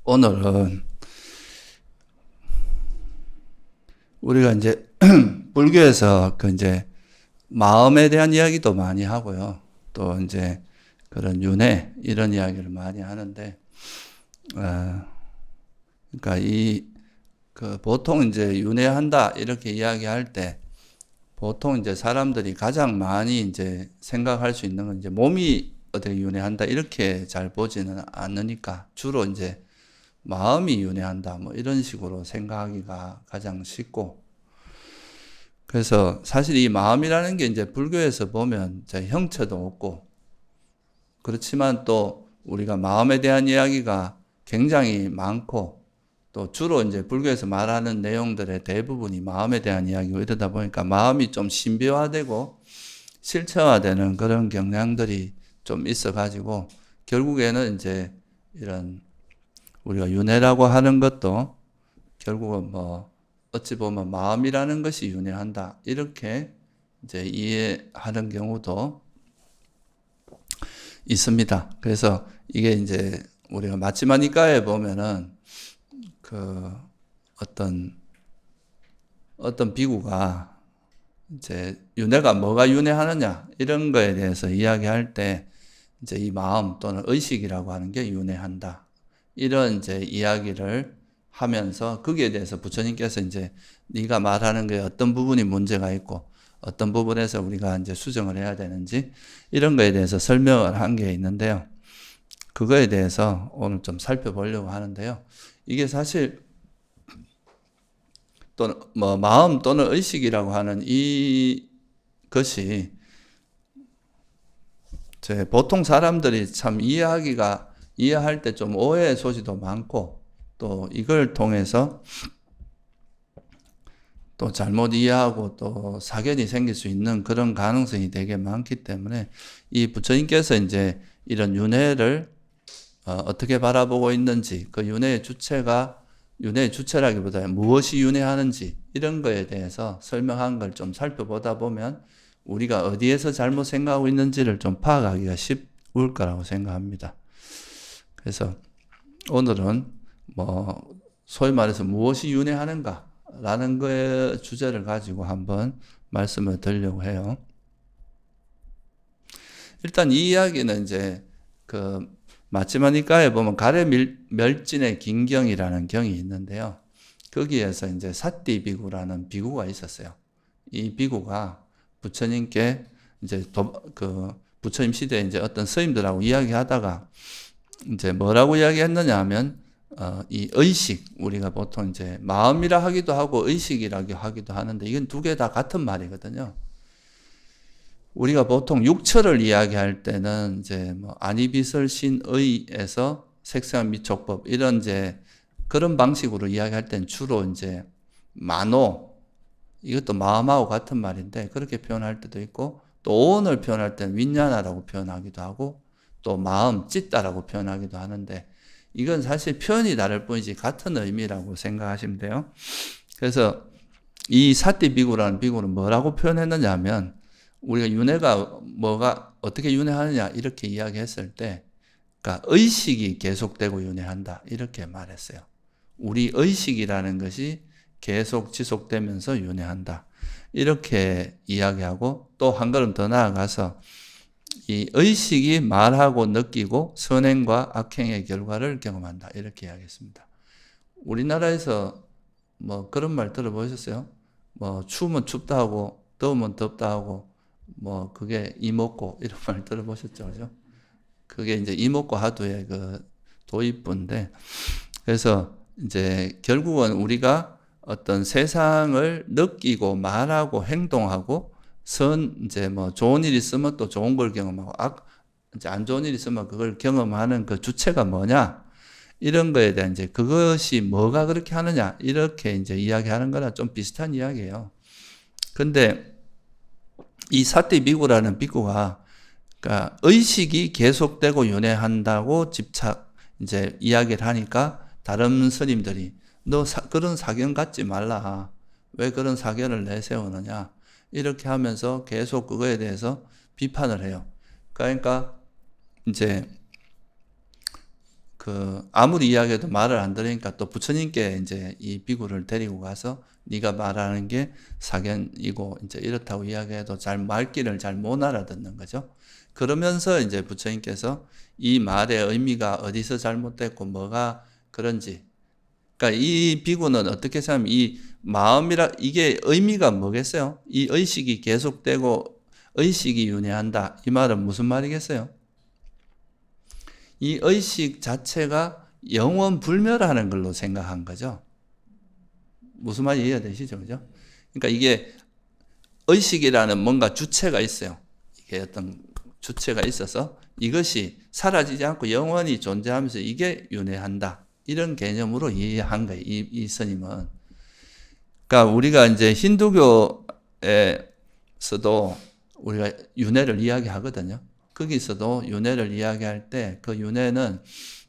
오늘은 우리가 이제 불교에서 그 이제 마음에 대한 이야기도 많이 하고요. 또 이제 그런 윤회 이런 이야기를 많이 하는데, 그러니까 그 보통 이제 윤회한다 이렇게 이야기할 때 보통 이제 사람들이 가장 많이 이제 생각할 수 있는 건 이제 몸이 어떻게 윤회한다 이렇게 잘 보지는 않으니까 주로 이제 마음이 윤회한다 뭐 이런 식으로 생각하기가 가장 쉽고, 그래서 사실 이 마음이라는 게 이제 불교에서 보면 형체도 없고, 그렇지만 또 우리가 마음에 대한 이야기가 굉장히 많고, 또 주로 이제 불교에서 말하는 내용들의 대부분이 마음에 대한 이야기고, 이러다 보니까 마음이 좀 신비화되고 실체화되는 그런 경향들이 좀 있어가지고, 결국에는 이제 이런 우리가 윤회라고 하는 것도 결국은 뭐 어찌 보면 마음이라는 것이 윤회한다 이렇게 이제 이해하는 경우도 있습니다. 그래서 이게 이제 우리가 마치마 니까에 보면은 그 어떤 비구가 이제 윤회가 뭐가 윤회하느냐 이런 거에 대해서 이야기할 때 이제 이 마음 또는 의식이라고 하는 게 윤회한다 이런 이제 이야기를 하면서, 거기에 대해서 부처님께서 이제 네가 말하는 게 어떤 부분이 문제가 있고 어떤 부분에서 우리가 이제 수정을 해야 되는지 이런 거에 대해서 설명을 한 게 있는데요. 그거에 대해서 오늘 좀 살펴보려고 하는데요. 이게 사실 또 뭐 마음 또는 의식이라고 하는 이것이 보통 사람들이 참 이해할 때 좀 오해의 소지도 많고, 또 이걸 통해서 또 잘못 이해하고 또 사견이 생길 수 있는 그런 가능성이 되게 많기 때문에, 이 부처님께서 이제 이런 윤회를 어떻게 바라보고 있는지, 그 윤회의 주체라기보다 무엇이 윤회하는지 이런 거에 대해서 설명한 걸 좀 살펴보다 보면 우리가 어디에서 잘못 생각하고 있는지를 좀 파악하기가 쉽을 거라고 생각합니다. 그래서 오늘은 뭐 소위 말해서 무엇이 윤회하는가 라는 거의 주제를 가지고 한번 말씀을 드리려고 해요. 일단 이 이야기는 이제 그 마치마 니까에 보면 가레멸진의 긴경이라는 경이 있는데요. 거기에서 이제 사띠 비구라는 비구가 있었어요. 이 비구가 부처님께 이제 부처님 시대에 이제 어떤 스님들하고 이야기하다가 이제 뭐라고 이야기했느냐 하면, 이 의식, 우리가 보통 이제 마음이라 하기도 하고 의식이라고 하기도 하는데, 이건 두 개 다 같은 말이거든요. 우리가 보통 육처를 이야기할 때는 이제 뭐 안이비설신의에서 색상 미촉법 이런 이제 그런 방식으로 이야기할 때는 주로 이제 만오, 이것도 마음하고 같은 말인데 그렇게 표현할 때도 있고, 또 오온을 표현할 때는 윈냐나라고 표현하기도 하고, 또 마음, 찢다라고 표현하기도 하는데, 이건 사실 표현이 다를 뿐이지 같은 의미라고 생각하시면 돼요. 그래서 이 사띠 비구라는 비구는 뭐라고 표현했느냐 하면, 우리가 윤회가 뭐가 어떻게 윤회하느냐 이렇게 이야기했을 때, 그러니까 의식이 계속되고 윤회한다 이렇게 말했어요. 우리 의식이라는 것이 계속 지속되면서 윤회한다 이렇게 이야기하고, 또 한 걸음 더 나아가서 이 의식이 말하고 느끼고 선행과 악행의 결과를 경험한다 이렇게 이야기했습니다. 우리나라에서 뭐 그런 말 들어보셨어요? 뭐 추우면 춥다 하고 더우면 덥다 하고 뭐 그게 이목고 이런 말 들어보셨죠? 그죠? 그게 이제 이목고 하두의 그 도입부인데, 그래서 이제 결국은 우리가 어떤 세상을 느끼고 말하고 행동하고 이제 뭐 좋은 일 있으면 또 좋은 걸 경험하고 이제 안 좋은 일 있으면 그걸 경험하는 그 주체가 뭐냐 이런 거에 대한 이제 그것이 뭐가 그렇게 하느냐 이렇게 이제 이야기하는 거랑 좀 비슷한 이야기예요. 근데 이 사띠 비구라는 비구가 그러니까 의식이 계속되고 윤회한다고 이제 이야기를 하니까 다른 스님들이 너 그런 사견 갖지 말라. 왜 그런 사견을 내세우느냐. 이렇게 하면서 계속 그거에 대해서 비판을 해요. 그러니까 이제 아무리 이야기해도 말을 안 들으니까 또 부처님께 이제 이 비구를 데리고 가서 네가 말하는 게 사견이고 이제 이렇다고 이야기해도 말귀를 잘 못 알아듣는 거죠. 그러면서 이제 부처님께서 이 말의 의미가 어디서 잘못됐고 뭐가 그런지, 그러니까 이 비구는 어떻게 생각하면 이 마음이라 이게 의미가 뭐겠어요? 이 의식이 계속되고 의식이 윤회한다. 이 말은 무슨 말이겠어요? 이 의식 자체가 영원 불멸하는 걸로 생각한 거죠. 무슨 말이 이해되시죠? 그죠? 그러니까 이게 의식이라는 뭔가 주체가 있어요. 이게 어떤 주체가 있어서 이것이 사라지지 않고 영원히 존재하면서 이게 윤회한다. 이런 개념으로 이해한 거예요. 이 스님은. 그러니까 우리가 이제 힌두교에서도 우리가 윤회를 이야기하거든요. 거기서도 윤회를 이야기할 때 그 윤회는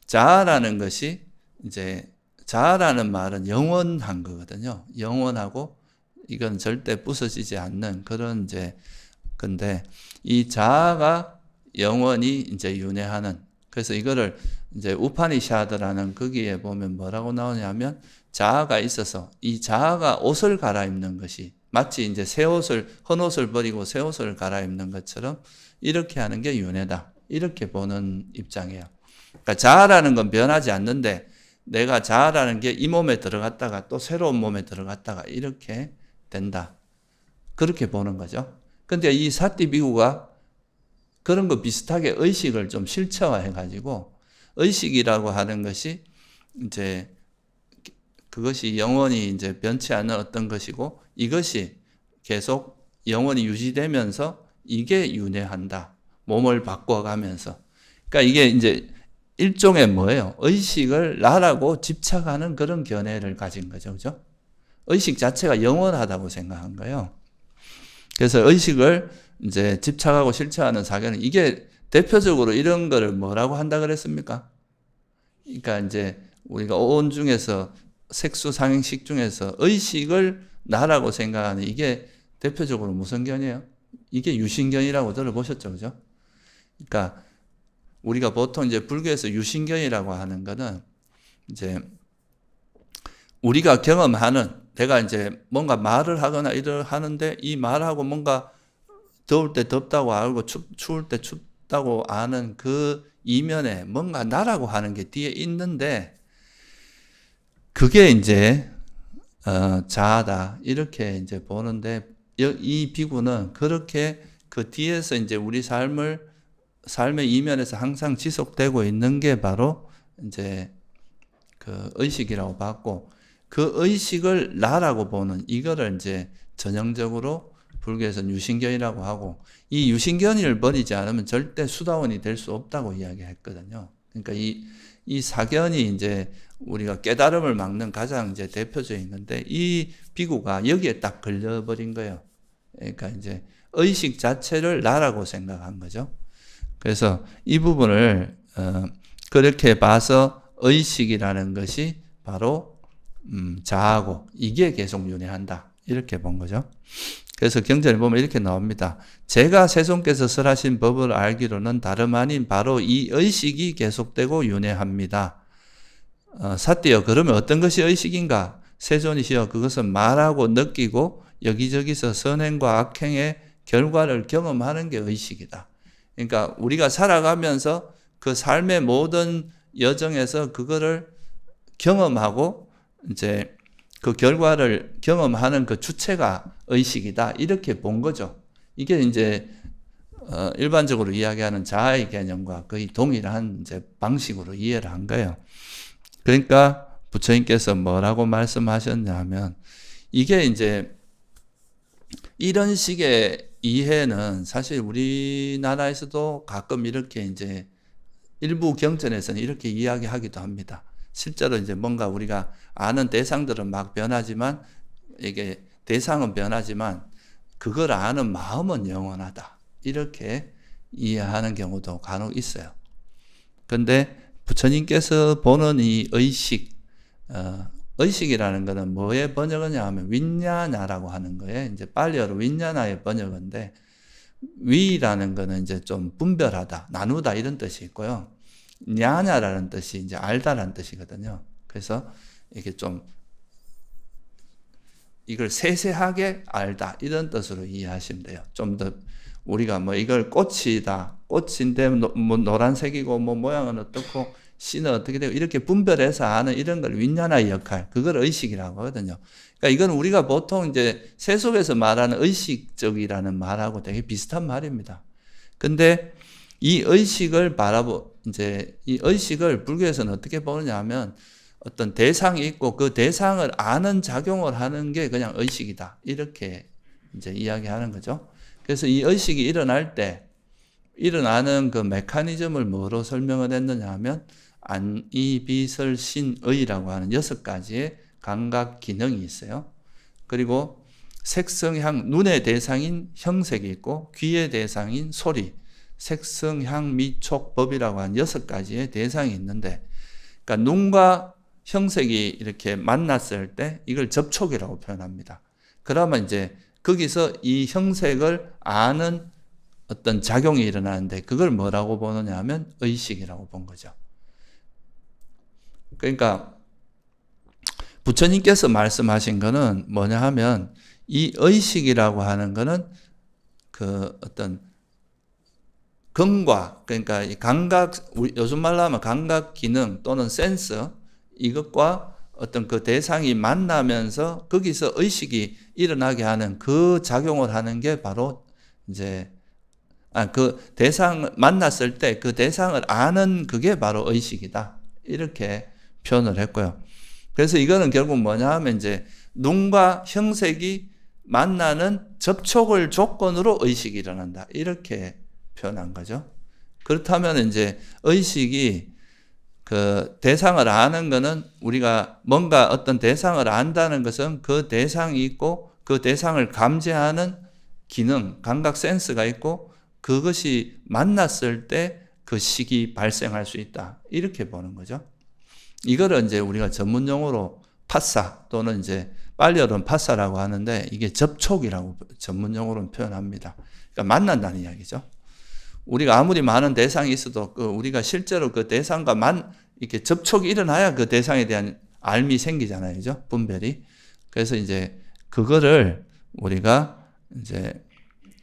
자아라는 것이 이제 자아라는 말은 영원한 거거든요. 영원하고 이건 절대 부서지지 않는 그런 이제 근데 이 자아가 영원히 이제 윤회하는, 그래서 이거를 이제 우파니샤드라는 거기에 보면 뭐라고 나오냐면 자아가 있어서 이 자아가 옷을 갈아입는 것이 마치 이제 새 옷을 헌 옷을 버리고 새 옷을 갈아입는 것처럼 이렇게 하는 게 윤회다. 이렇게 보는 입장이에요. 그러니까 자아라는 건 변하지 않는데 내가 자아라는 게 이 몸에 들어갔다가 또 새로운 몸에 들어갔다가 이렇게 된다. 그렇게 보는 거죠. 근데 이 사띠 비구가 그런 거 비슷하게 의식을 좀 실체화해 가지고 의식이라고 하는 것이 이제 그것이 영원히 이제 변치 않는 어떤 것이고 이것이 계속 영원히 유지되면서 이게 윤회한다. 몸을 바꿔가면서. 그러니까 이게 이제 일종의 뭐예요? 의식을 나라고 집착하는 그런 견해를 가진 거죠. 그죠? 의식 자체가 영원하다고 생각한 거예요. 그래서 의식을 이제 집착하고 실체하는 사견은 이게 대표적으로 이런 거를 뭐라고 한다 그랬습니까? 그러니까 이제 우리가 오온 중에서 색수 상행식 중에서 의식을 나라고 생각하는 이게 대표적으로 무슨 견이에요? 이게 유신견이라고 들어보셨죠, 그죠? 그러니까 우리가 보통 이제 불교에서 유신견이라고 하는 거는 이제 우리가 경험하는 내가 이제 뭔가 말을 하거나 일을 하는데 이 말하고 뭔가 더울 때 덥다고 알고 추울 때 춥다고 아는 그 이면에 뭔가 나라고 하는 게 뒤에 있는데 그게 이제 자아다 이렇게 이제 보는데 이 비구는 그렇게 그 뒤에서 이제 우리 삶의 이면에서 항상 지속되고 있는 게 바로 이제 그 의식이라고 봤고 그 의식을 나라고 보는 이거를 이제 전형적으로 불교에서는 유신견이라고 하고 이 유신견을 버리지 않으면 절대 수다원이 될 수 없다고 이야기했거든요. 그러니까 이 사견이 이제 우리가 깨달음을 막는 가장 이제 대표적인 건데 이 비구가 여기에 딱 걸려버린 거예요. 그러니까 이제 의식 자체를 나라고 생각한 거죠. 그래서 이 부분을 그렇게 봐서 의식이라는 것이 바로 자아고 이게 계속 윤회한다 이렇게 본 거죠. 그래서 경전에 보면 이렇게 나옵니다. 제가 세존께서 설하신 법을 알기로는 다름 아닌 바로 이 의식이 계속되고 윤회합니다. 사띠여 그러면 어떤 것이 의식인가? 세존이시여 그것은 말하고 느끼고 여기저기서 선행과 악행의 결과를 경험하는 게 의식이다. 그러니까 우리가 살아가면서 그 삶의 모든 여정에서 그거를 경험하고 이제 그 결과를 경험하는 그 주체가 의식이다. 이렇게 본 거죠. 이게 이제 일반적으로 이야기하는 자아의 개념과 거의 동일한 이제 방식으로 이해를 한 거예요. 그러니까 부처님께서 뭐라고 말씀하셨냐면 이게 이제 이런 식의 이해는 사실 우리나라에서도 가끔 이렇게 이제 일부 경전에서는 이렇게 이야기하기도 합니다. 실제로 이제 뭔가 우리가 아는 대상들은 막 변하지만 이게 대상은 변하지만 그걸 아는 마음은 영원하다. 이렇게 이해하는 경우도 간혹 있어요. 근데 부처님께서 보는 이 의식이라는 것은 뭐의 번역이냐 하면 윈냐나라고 하는 거예요. 이제 빨리어로 윈냐나의 번역인데 위라는 거는 이제 좀 분별하다, 나누다 이런 뜻이 있고요. 냐냐라는 뜻이 이제 알다라는 뜻이거든요. 그래서 이렇게 좀 이걸 세세하게 알다 이런 뜻으로 이해하시면 돼요. 좀 더 우리가 뭐 이걸 꽃이다, 꽃인데 뭐 노란색이고 뭐 모양은 어떻고 씨는 어떻게 되고 이렇게 분별해서 아는 이런 걸 윈냐나의 역할, 그걸 의식이라고 하거든요. 그러니까 이건 우리가 보통 이제 세속에서 말하는 의식적이라는 말하고 되게 비슷한 말입니다. 근데 이 의식을 이제 이 의식을 불교에서는 어떻게 보느냐 하면 어떤 대상이 있고 그 대상을 아는 작용을 하는 게 그냥 의식이다. 이렇게 이제 이야기하는 거죠. 그래서 이 의식이 일어날 때 일어나는 그 메커니즘을 뭐로 설명을 했느냐 하면 안이비설신의라고 하는 6가지의 감각 기능이 있어요. 그리고 색성향, 눈의 대상인 형색이 있고 귀의 대상인 소리, 색성향 미촉법이라고 하는 6가지의 대상이 있는데, 그러니까 눈과 형색이 이렇게 만났을 때 이걸 접촉이라고 표현합니다. 그러면 이제 거기서 이 형색을 아는 어떤 작용이 일어나는데 그걸 뭐라고 보느냐 하면 의식이라고 본 거죠. 그러니까 부처님께서 말씀하신 거는 뭐냐 하면 이 의식이라고 하는 거는 그 어떤 근과, 그러니까 이 감각, 요즘 말로 하면 감각 기능 또는 센스, 이것과 어떤 그 대상이 만나면서 거기서 의식이 일어나게 하는 그 작용을 하는 게 바로 이제 그 대상을 만났을 때 그 대상을 아는 그게 바로 의식이다. 이렇게 표현을 했고요. 그래서 이거는 결국 뭐냐 하면 이제 눈과 형색이 만나는 접촉을 조건으로 의식이 일어난다. 이렇게 표현한 거죠. 그렇다면 이제 의식이 그 대상을 아는 거는 우리가 뭔가 어떤 대상을 안다는 것은 그 대상이 있고 그 대상을 감지하는 기능, 감각 센스가 있고 그것이 만났을 때 그 식이 발생할 수 있다. 이렇게 보는 거죠. 이거를 이제 우리가 전문 용어로 파사 또는 이제 빨리어로는 파사라고 하는데 이게 접촉이라고 전문 용어로는 표현합니다. 그러니까 만난다는 이야기죠. 우리가 아무리 많은 대상이 있어도 우리가 실제로 그 대상과 이렇게 접촉이 일어나야 그 대상에 대한 알미 생기잖아요. 그죠? 분별이. 그래서 이제 그거를 우리가 이제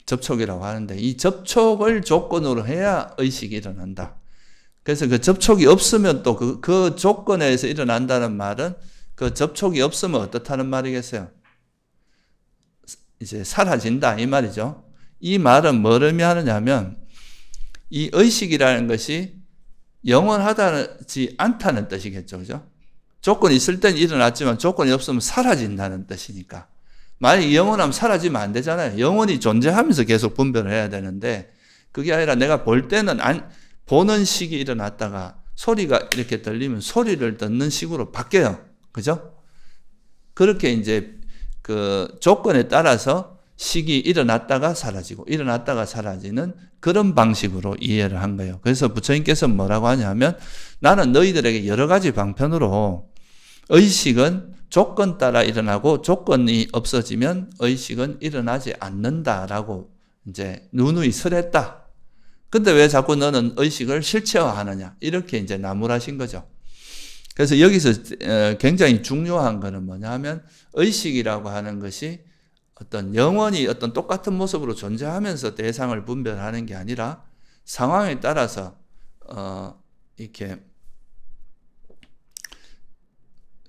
접촉이라고 하는데 이 접촉을 조건으로 해야 의식이 일어난다. 그래서 그 접촉이 없으면 또 그 조건에서 일어난다는 말은 그 접촉이 없으면 어떻다는 말이겠어요? 이제 사라진다 이 말이죠. 이 말은 뭘 의미하느냐면 이 의식이라는 것이 영원하지 않다는 뜻이겠죠. 그죠? 조건이 있을 땐 일어났지만 조건이 없으면 사라진다는 뜻이니까. 만약에 영원하면 사라지면 안 되잖아요. 영원히 존재하면서 계속 분별을 해야 되는데 그게 아니라 내가 볼 때는 보는 식이 일어났다가 소리가 이렇게 들리면 소리를 듣는 식으로 바뀌어요. 그죠? 그렇게 이제 그 조건에 따라서 식이 일어났다가 사라지고 일어났다가 사라지는 그런 방식으로 이해를 한 거예요. 그래서 부처님께서 뭐라고 하냐면 나는 너희들에게 여러 가지 방편으로 의식은 조건 따라 일어나고 조건이 없어지면 의식은 일어나지 않는다라고 이제 누누이 설했다. 근데 왜 자꾸 너는 의식을 실체화하느냐? 이렇게 이제 나무라신 거죠. 그래서 여기서 굉장히 중요한 거는 뭐냐 하면 의식이라고 하는 것이 어떤 영원히 어떤 똑같은 모습으로 존재하면서 대상을 분별하는 게 아니라 상황에 따라서 이렇게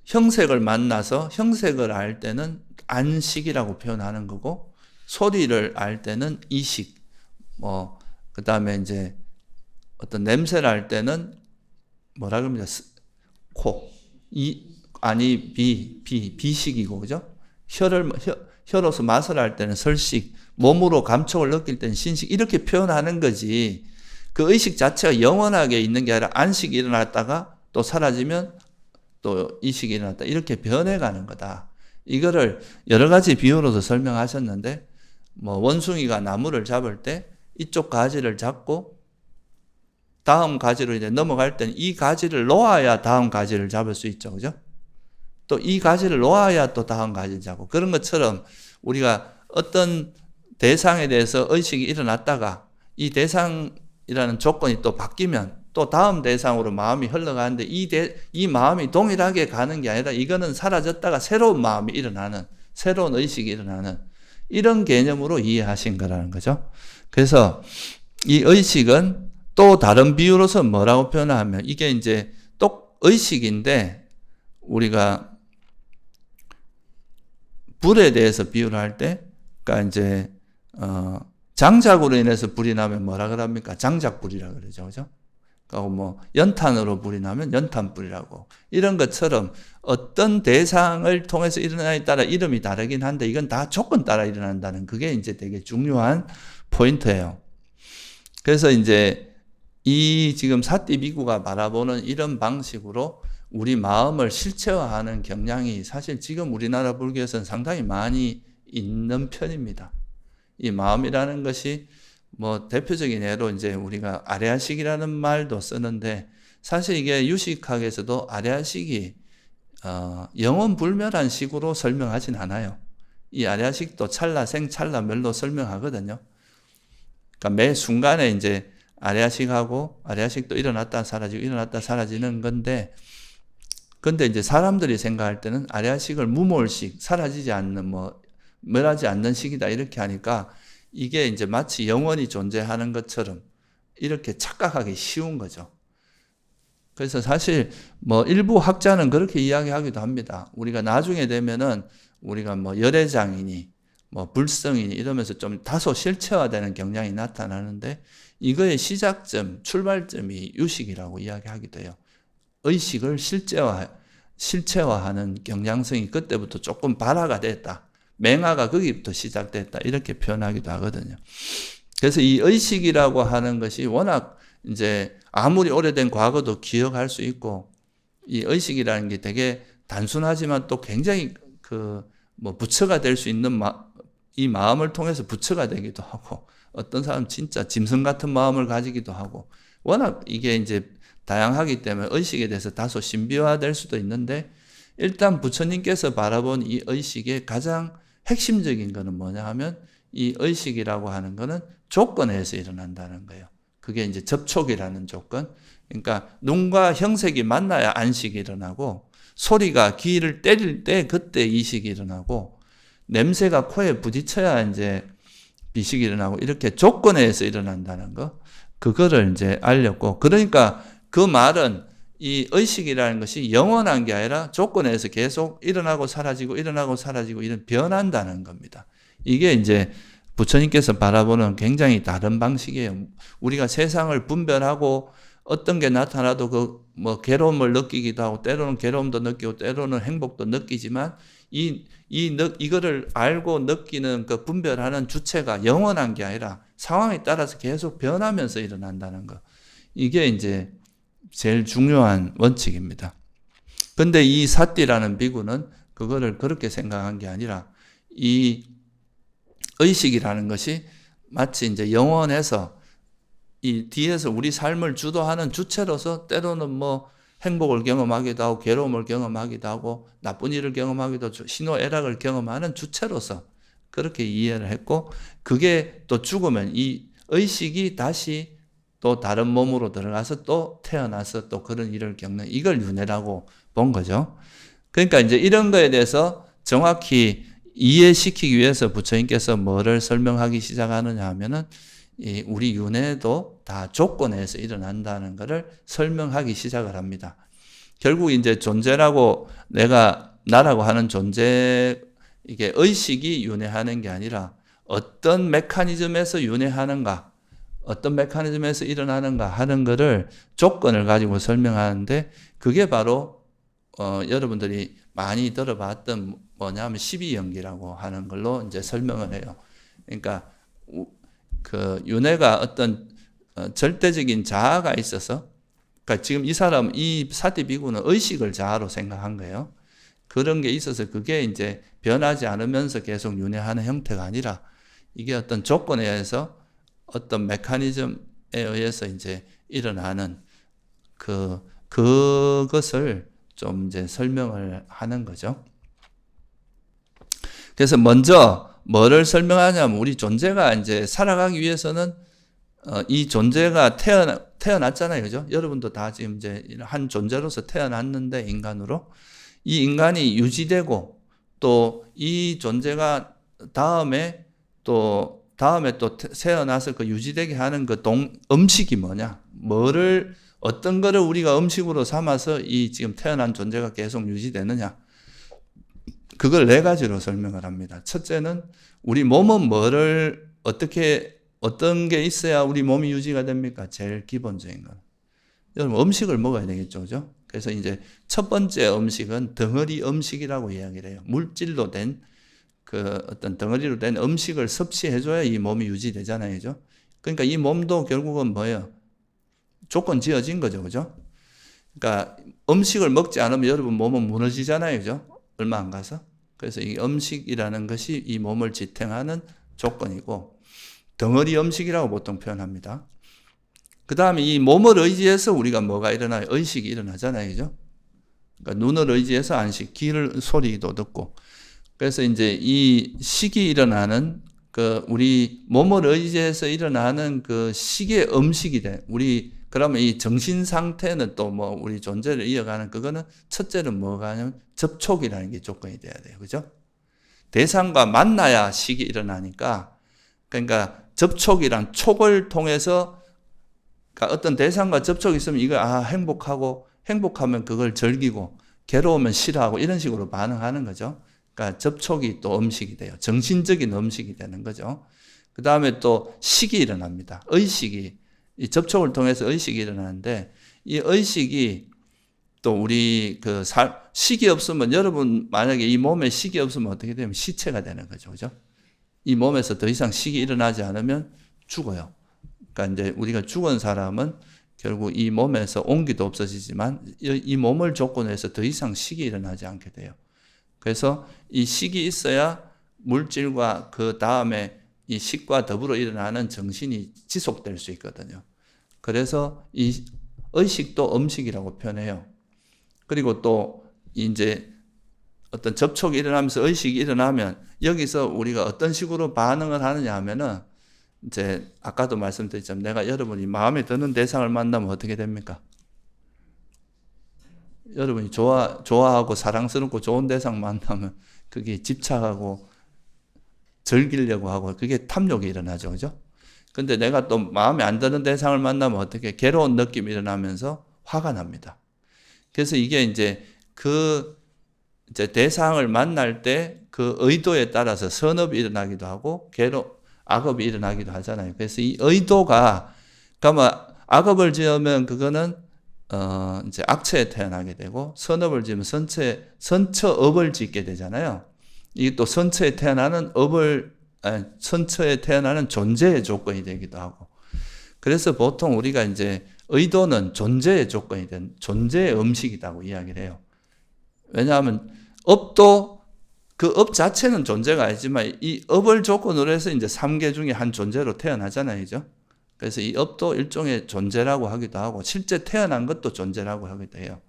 형색을 만나서 형색을 알 때는 안식이라고 표현하는 거고 소리를 알 때는 이식, 그 다음에 이제 어떤 냄새를 알 때는 뭐라 그럽니까? 코, 비식이고, 그죠? 혀로서 맛을 알 때는 설식, 몸으로 감촉을 느낄 때는 신식, 이렇게 표현하는 거지. 그 의식 자체가 영원하게 있는 게 아니라 안식이 일어났다가 또 사라지면 또 이식이 일어났다. 이렇게 변해가는 거다. 이거를 여러 가지 비유로서 설명하셨는데, 원숭이가 나무를 잡을 때 이쪽 가지를 잡고 다음 가지로 이제 넘어갈 때는 이 가지를 놓아야 다음 가지를 잡을 수 있죠. 그죠? 또 이 가지를 놓아야 또 다음 가지를 잡고 그런 것처럼 우리가 어떤 대상에 대해서 의식이 일어났다가 이 대상이라는 조건이 또 바뀌면 또 다음 대상으로 마음이 흘러가는데 이 마음이 동일하게 가는 게 아니라 이거는 사라졌다가 새로운 마음이 일어나는, 새로운 의식이 일어나는 이런 개념으로 이해하신 거라는 거죠. 그래서 이 의식은 또 다른 비유로서 뭐라고 표현하면 이게 이제 또 의식인데 우리가 불에 대해서 비유를 할 때, 그러니까 이제 장작으로 인해서 불이 나면 뭐라 그럽니까? 장작불이라 그러죠, 그죠? 그리고 뭐 연탄으로 불이 나면 연탄불이라고. 이런 것처럼 어떤 대상을 통해서 일어나에 따라 이름이 다르긴 한데 이건 다 조건 따라 일어난다는 그게 이제 되게 중요한 포인트예요. 그래서 이제 이 지금 사띠비구가 바라보는 이런 방식으로 우리 마음을 실체화하는 경향이 사실 지금 우리나라 불교에서는 상당히 많이 있는 편입니다. 이 마음이라는 것이 뭐 대표적인 예로 이제 우리가 아레아식이라는 말도 쓰는데 사실 이게 유식학에서도 아레아식이 영원불멸한 식으로 설명하진 않아요. 이 아레아식도 찰나생 찰나멸로 설명하거든요. 그러니까 매 순간에 이제 아레아식도 일어났다 사라지고 일어났다 사라지는 건데, 근데 이제 사람들이 생각할 때는 아레아식을 무몰식, 사라지지 않는 뭐 멸하지 않는 식이다 이렇게 하니까 이게 이제 마치 영원히 존재하는 것처럼 이렇게 착각하기 쉬운 거죠. 그래서 사실 뭐 일부 학자는 그렇게 이야기하기도 합니다. 우리가 나중에 되면은 우리가 뭐 열애장이니 뭐 불성이니 이러면서 좀 다소 실체화되는 경향이 나타나는데 이거의 시작점, 출발점이 유식이라고 이야기하기도 해요. 의식을 실체화하는 경향성이 그때부터 조금 발화가 됐다. 맹화가 거기부터 시작됐다. 이렇게 표현하기도 하거든요. 그래서 이 의식이라고 하는 것이 워낙 이제 아무리 오래된 과거도 기억할 수 있고, 이 의식이라는 게 되게 단순하지만 또 굉장히 뭐 부처가 될 수 있는 이 마음을 통해서 부처가 되기도 하고, 어떤 사람 진짜 짐승 같은 마음을 가지기도 하고, 워낙 이게 이제 다양하기 때문에 의식에 대해서 다소 신비화될 수도 있는데, 일단 부처님께서 바라본 이 의식의 가장 핵심적인 거는 뭐냐 하면 이 의식이라고 하는 거는 조건에서 일어난다는 거예요. 그게 이제 접촉이라는 조건. 그러니까 눈과 형색이 만나야 안식이 일어나고, 소리가 귀를 때릴 때 그때 이식이 일어나고, 냄새가 코에 부딪혀야 이제 비식이 일어나고, 이렇게 조건에서 일어난다는 거. 그거를 이제 알렸고, 그러니까 그 말은 이 의식이라는 것이 영원한 게 아니라 조건에서 계속 일어나고 사라지고 이런 변한다는 겁니다. 이게 이제 부처님께서 바라보는 굉장히 다른 방식이에요. 우리가 세상을 분별하고 어떤 게 나타나도 뭐 괴로움을 느끼기도 하고 때로는 괴로움도 느끼고 때로는 행복도 느끼지만 이거를 알고 느끼는 그 분별하는 주체가 영원한 게 아니라 상황에 따라서 계속 변하면서 일어난다는 거. 이게 이제 제일 중요한 원칙입니다. 근데 이 사띠라는 비구는 그거를 그렇게 생각한 게 아니라 이 의식이라는 것이 마치 이제 영원해서 이 뒤에서 우리 삶을 주도하는 주체로서 때로는 뭐 행복을 경험하기도 하고 괴로움을 경험하기도 하고 나쁜 일을 경험하기도 하고 희노애락을 경험하는 주체로서 그렇게 이해를 했고, 그게 또 죽으면 이 의식이 다시 또 다른 몸으로 들어가서 또 태어나서 또 그런 일을 겪는 이걸 윤회라고 본 거죠. 그러니까 이제 이런 거에 대해서 정확히 이해시키기 위해서 부처님께서 뭐를 설명하기 시작하느냐 하면은 우리 윤회도 다 조건에서 일어난다는 것을 설명하기 시작을 합니다. 결국 이제 존재라고 나라고 하는 존재, 이게 의식이 윤회하는 게 아니라 어떤 메커니즘에서 윤회하는가, 어떤 메커니즘에서 일어나는가 하는 것을 조건을 가지고 설명하는데, 그게 바로 여러분들이 많이 들어봤던 뭐냐면 12연기라고 하는 걸로 이제 설명을 해요. 그러니까 그 윤회가 어떤 절대적인 자아가 있어서, 그러니까 지금 이 사띠비구는 의식을 자아로 생각한 거예요. 그런 게 있어서 그게 이제 변하지 않으면서 계속 윤회하는 형태가 아니라 이게 어떤 조건에 의해서 어떤 메커니즘에 의해서 이제 일어나는 그것을 좀 이제 설명을 하는 거죠. 그래서 먼저 뭐를 설명하냐면 우리 존재가 이제 살아가기 위해서는 이 존재가 태어났잖아요. 그죠? 여러분도 다 지금 이제 한 존재로서 태어났는데, 인간으로. 이 인간이 유지되고, 또 이 존재가 다음에 또 태어나서 그 유지되게 하는 그 음식이 뭐냐? 어떤 거를 우리가 음식으로 삼아서 이 지금 태어난 존재가 계속 유지되느냐? 그걸 네 가지로 설명을 합니다. 첫째는 우리 몸은 어떤 게 있어야 우리 몸이 유지가 됩니까? 제일 기본적인 건. 여러분, 음식을 먹어야 되겠죠. 그죠? 그래서 이제 첫 번째 음식은 덩어리 음식이라고 이야기를 해요. 물질로 된 어떤 덩어리로 된 음식을 섭취해줘야 이 몸이 유지되잖아요. 그죠? 그러니까 이 몸도 결국은 뭐예요? 조건 지어진 거죠. 그죠? 그러니까 음식을 먹지 않으면 여러분 몸은 무너지잖아요. 그죠? 얼마 안 가서. 그래서 이 음식이라는 것이 이 몸을 지탱하는 조건이고, 덩어리 음식이라고 보통 표현합니다. 그 다음에 이 몸을 의지해서 우리가 뭐가 일어나요? 의식이 일어나잖아요. 그죠? 그러니까 눈을 의지해서 안식, 귀를 소리도 듣고. 그래서 이제 이 식이 일어나는 우리 몸을 의지해서 일어나는 그 식의 음식이 돼. 그러면 이 정신 상태는 또 우리 존재를 이어가는 그거는 첫째는 뭐가 하냐면 접촉이라는 게 조건이 돼야 돼요. 그죠? 대상과 만나야 식이 일어나니까, 그러니까 접촉이란 촉을 통해서, 그러니까 어떤 대상과 접촉이 있으면 이거 행복하면 그걸 즐기고, 괴로우면 싫어하고 이런 식으로 반응하는 거죠. 그러니까 접촉이 또 음식이 돼요. 정신적인 음식이 되는 거죠. 그 다음에 또 식이 일어납니다. 이 접촉을 통해서 의식이 일어나는데, 이 의식이 또 우리 식이 없으면, 여러분 만약에 이 몸에 식이 없으면 어떻게 되면 시체가 되는 거죠. 그죠? 이 몸에서 더 이상 식이 일어나지 않으면 죽어요. 그러니까 이제 우리가 죽은 사람은 결국 이 몸에서 온기도 없어지지만 이 몸을 조건으로 해서 더 이상 식이 일어나지 않게 돼요. 그래서 이 식이 있어야 물질과 그 다음에 이 식과 더불어 일어나는 정신이 지속될 수 있거든요. 그래서 이 의식도 음식이라고 표현해요. 그리고 또 이제 어떤 접촉이 일어나면서 의식이 일어나면 여기서 우리가 어떤 식으로 반응을 하느냐 하면은, 이제 아까도 말씀드렸지만 내가 여러분이 마음에 드는 대상을 만나면 어떻게 됩니까? 여러분이 좋아하고 사랑스럽고 좋은 대상 만나면 그게 집착하고 즐기려고 하고 그게 탐욕이 일어나죠. 그죠? 근데 내가 또 마음에 안 드는 대상을 만나면 어떻게 괴로운 느낌이 일어나면서 화가 납니다. 그래서 이게 이제 대상을 만날 때 그 의도에 따라서 선업이 일어나기도 하고 악업이 일어나기도 하잖아요. 그래서 이 의도가, 그러니까 악업을 지으면 그거는 이제 악처에 태어나게 되고, 선업을 지으면 선처업을 짓게 되잖아요. 이게 또 선처에 태어나는 존재의 조건이 되기도 하고. 그래서 보통 우리가 이제 의도는 존재의 조건이 된 존재의 음식이라고 이야기를 해요. 왜냐하면 그 업 자체는 존재가 아니지만 이 업을 조건으로 해서 이제 3계 중에 한 존재로 태어나잖아요. 그죠? 그래서 이 업도 일종의 존재라고 하기도 하고, 실제 태어난 것도 존재라고 하기도 해요.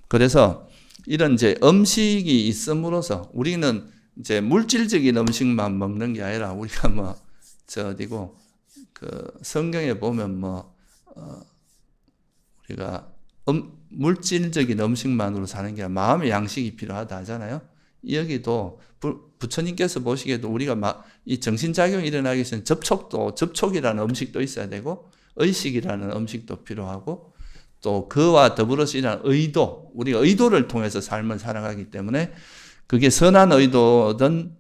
그래서 이런 이제 음식이 있음으로써 우리는 이제 물질적인 음식만 먹는 게 아니라, 우리가 성경에 보면 우리가 물질적인 음식만으로 사는 게 아니라 마음의 양식이 필요하다 하잖아요. 여기도 부처님께서 보시기에도 우리가 이 정신작용이 일어나기 위해서는 접촉이라는 음식도 있어야 되고, 의식이라는 음식도 필요하고, 또 그와 더불어서 일어나는 우리가 의도를 통해서 삶을 살아가기 때문에, 그게 선한 의도는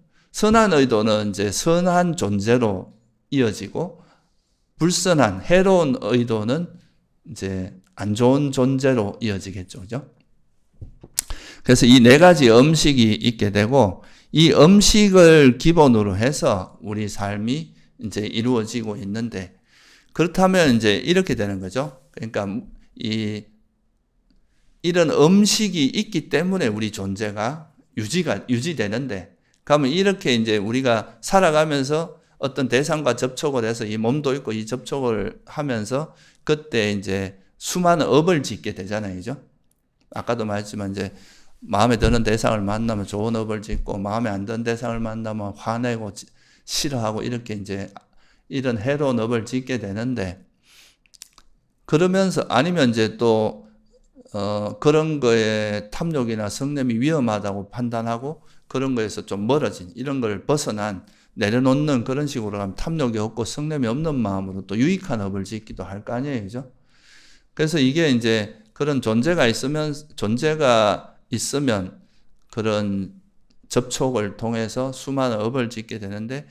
이제 선한 존재로 이어지고, 불선한 해로운 의도는 이제 안 좋은 존재로 이어지겠죠. 그죠? 그래서 이 네 가지 음식이 있게 되고, 이 음식을 기본으로 해서 우리 삶이 이제 이루어지고 있는데, 그렇다면 이제 이렇게 되는 거죠. 그러니까 이런 음식이 있기 때문에 우리 존재가 유지되는데, 그러면 이렇게 이제 우리가 살아가면서 어떤 대상과 접촉을 해서 이 몸도 있고 이 접촉을 하면서 그때 이제 수많은 업을 짓게 되잖아요. 그죠? 아까도 말했지만 이제 마음에 드는 대상을 만나면 좋은 업을 짓고, 마음에 안 드는 대상을 만나면 화내고 싫어하고, 이렇게 이제 이런 해로운 업을 짓게 되는데, 그러면서 아니면 이제 또 그런 거에 탐욕이나 성냄이 위험하다고 판단하고 그런 거에서 좀 멀어진, 이런 걸 벗어난, 내려놓는 그런 식으로 하면 탐욕이 없고 성냄이 없는 마음으로 또 유익한 업을 짓기도 할 거 아니에요, 그죠? 그래서 이게 이제 그런 존재가 있으면 그런 접촉을 통해서 수많은 업을 짓게 되는데,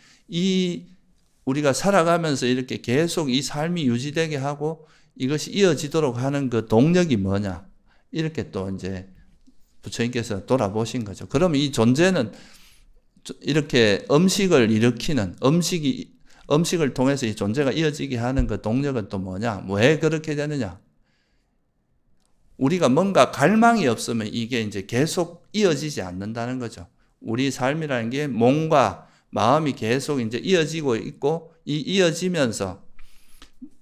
우리가 살아가면서 이렇게 계속 이 삶이 유지되게 하고 이것이 이어지도록 하는 그 동력이 뭐냐? 이렇게 또 이제 부처님께서 돌아보신 거죠. 그럼 이 존재는 이렇게 음식을 일으키는, 음식을 통해서 이 존재가 이어지게 하는 그 동력은 또 뭐냐? 왜 그렇게 되느냐? 우리가 뭔가 갈망이 없으면 이게 이제 계속 이어지지 않는다는 거죠. 우리 삶이라는 게 몸과 마음이 계속 이제 이어지고 있고, 이 이어지면서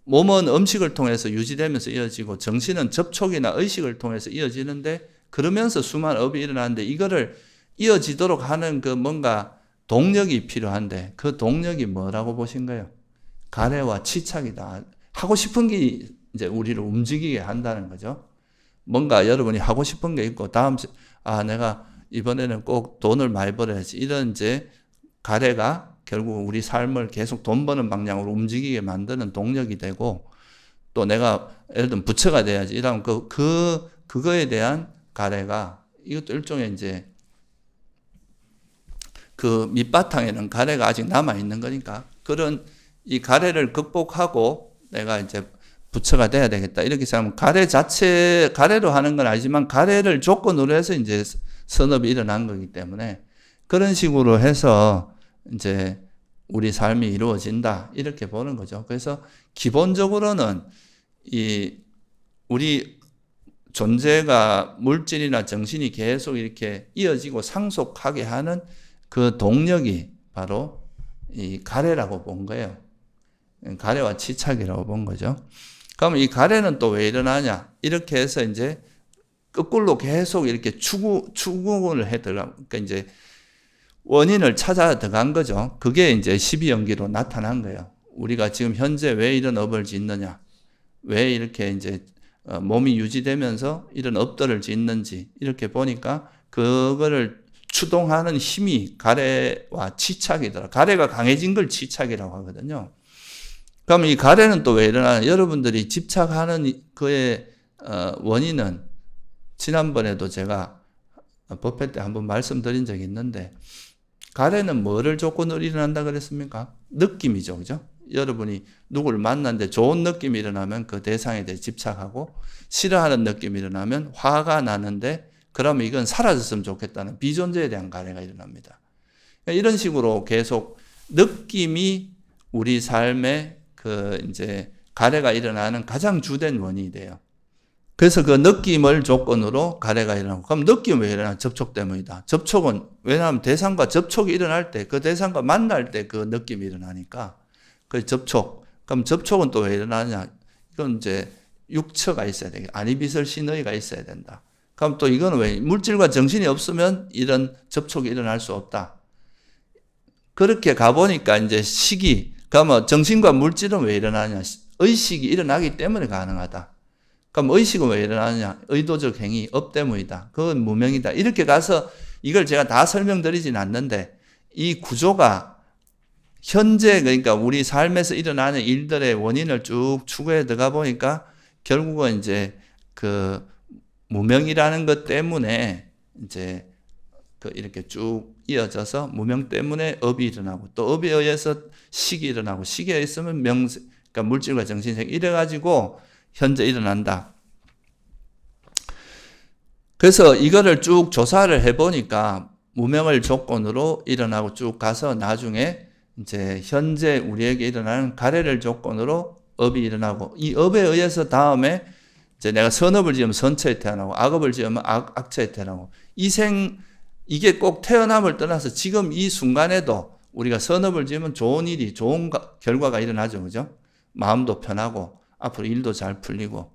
몸은 음식을 통해서 유지되면서 이어지고, 정신은 접촉이나 의식을 통해서 이어지는데, 그러면서 수많은 업이 일어나는데, 이거를 이어지도록 하는 그 뭔가 동력이 필요한데, 그 동력이 뭐라고 보신가요? 가래와 치착이다. 하고 싶은 게 이제 우리를 움직이게 한다는 거죠. 뭔가 여러분이 하고 싶은 게 있고, 내가 이번에는 꼭 돈을 많이 벌어야지. 이런 이제 가래가 결국 우리 삶을 계속 돈 버는 방향으로 움직이게 만드는 동력이 되고, 또 내가 예를 들면 부처가 돼야지. 이러면 그거에 대한 가래가, 이것도 일종의 이제 그 밑바탕에는 가래가 아직 남아있는 거니까, 그런 이 가래를 극복하고 내가 이제 부처가 돼야 되겠다. 이렇게 생각하면 가래로 하는 건 아니지만 가래를 조건으로 해서 이제 선업이 일어난 거기 때문에 그런 식으로 해서 이제 우리 삶이 이루어진다. 이렇게 보는 거죠. 그래서 기본적으로는 우리 존재가 물질이나 정신이 계속 이렇게 이어지고 상속하게 하는 그 동력이 바로 이 가래라고 본 거예요. 가래와 치착이라고 본 거죠. 그러면 이 가래는 또 왜 일어나냐? 이렇게 해서 이제 거꾸로 계속 이렇게 추궁을 해 들어가. 그러니까 이제 원인을 찾아 들어간 거죠. 그게 이제 12연기로 나타난 거예요. 우리가 지금 현재 왜 이런 업을 짓느냐? 왜 이렇게 이제 몸이 유지되면서 이런 업들을 짓는지 이렇게 보니까 그거를 추동하는 힘이 가래와 치착이더라. 가래가 강해진 걸 치착이라고 하거든요. 그럼 이 가래는 또 왜 일어나냐? 여러분들이 집착하는 그의 원인은 지난번에도 제가 법회 때 한번 말씀드린 적이 있는데, 가래는 뭐를 조건으로 일어난다 그랬습니까? 느낌이죠, 그죠? 여러분이 누구를 만났는데 좋은 느낌이 일어나면 그 대상에 대해 집착하고, 싫어하는 느낌이 일어나면 화가 나는데, 그러면 이건 사라졌으면 좋겠다는 비존재에 대한 가래가 일어납니다. 이런 식으로 계속 느낌이 우리 삶의 그 이제 가래가 일어나는 가장 주된 원인이 돼요. 그래서 그 느낌을 조건으로 가래가 일어나고, 그럼 느낌이 왜 일어나? 접촉 때문이다. 접촉은, 왜냐하면 대상과 접촉이 일어날 때, 그 대상과 만날 때 그 느낌이 일어나니까, 그 접촉. 그럼 접촉은 또 왜 일어나냐? 이건 이제 육처가 있어야 되겠다. 아니비설 신의가 있어야 된다. 그럼 또 이거는 왜? 물질과 정신이 없으면 이런 접촉이 일어날 수 없다. 그렇게 가보니까 이제 그러면 정신과 물질은 왜 일어나냐? 의식이 일어나기 때문에 가능하다. 그럼 의식은 왜 일어나느냐? 의도적 행위, 업 때문이다. 그건 무명이다. 이렇게 가서 이걸 제가 다 설명드리진 않는데, 이 구조가 현재, 그러니까 우리 삶에서 일어나는 일들의 원인을 쭉 추구해 들어가 보니까 결국은 이제 그 무명이라는 것 때문에 이제 이렇게 쭉 이어져서 무명 때문에 업이 일어나고, 또 업에 의해서 식이 일어나고, 식에 있으면 그러니까 물질과 정신생, 이래가지고 현재 일어난다. 그래서 이거를 쭉 조사를 해보니까 무명을 조건으로 일어나고 쭉 가서 나중에 이제 현재 우리에게 일어나는 가래를 조건으로 업이 일어나고, 이 업에 의해서 다음에 이제 내가 선업을 지으면 선처에 태어나고, 악업을 지으면 악처에 태어나고, 이게 꼭 태어남을 떠나서 지금 이 순간에도 우리가 선업을 지으면 좋은 결과가 일어나죠. 그죠? 마음도 편하고, 앞으로 일도 잘 풀리고,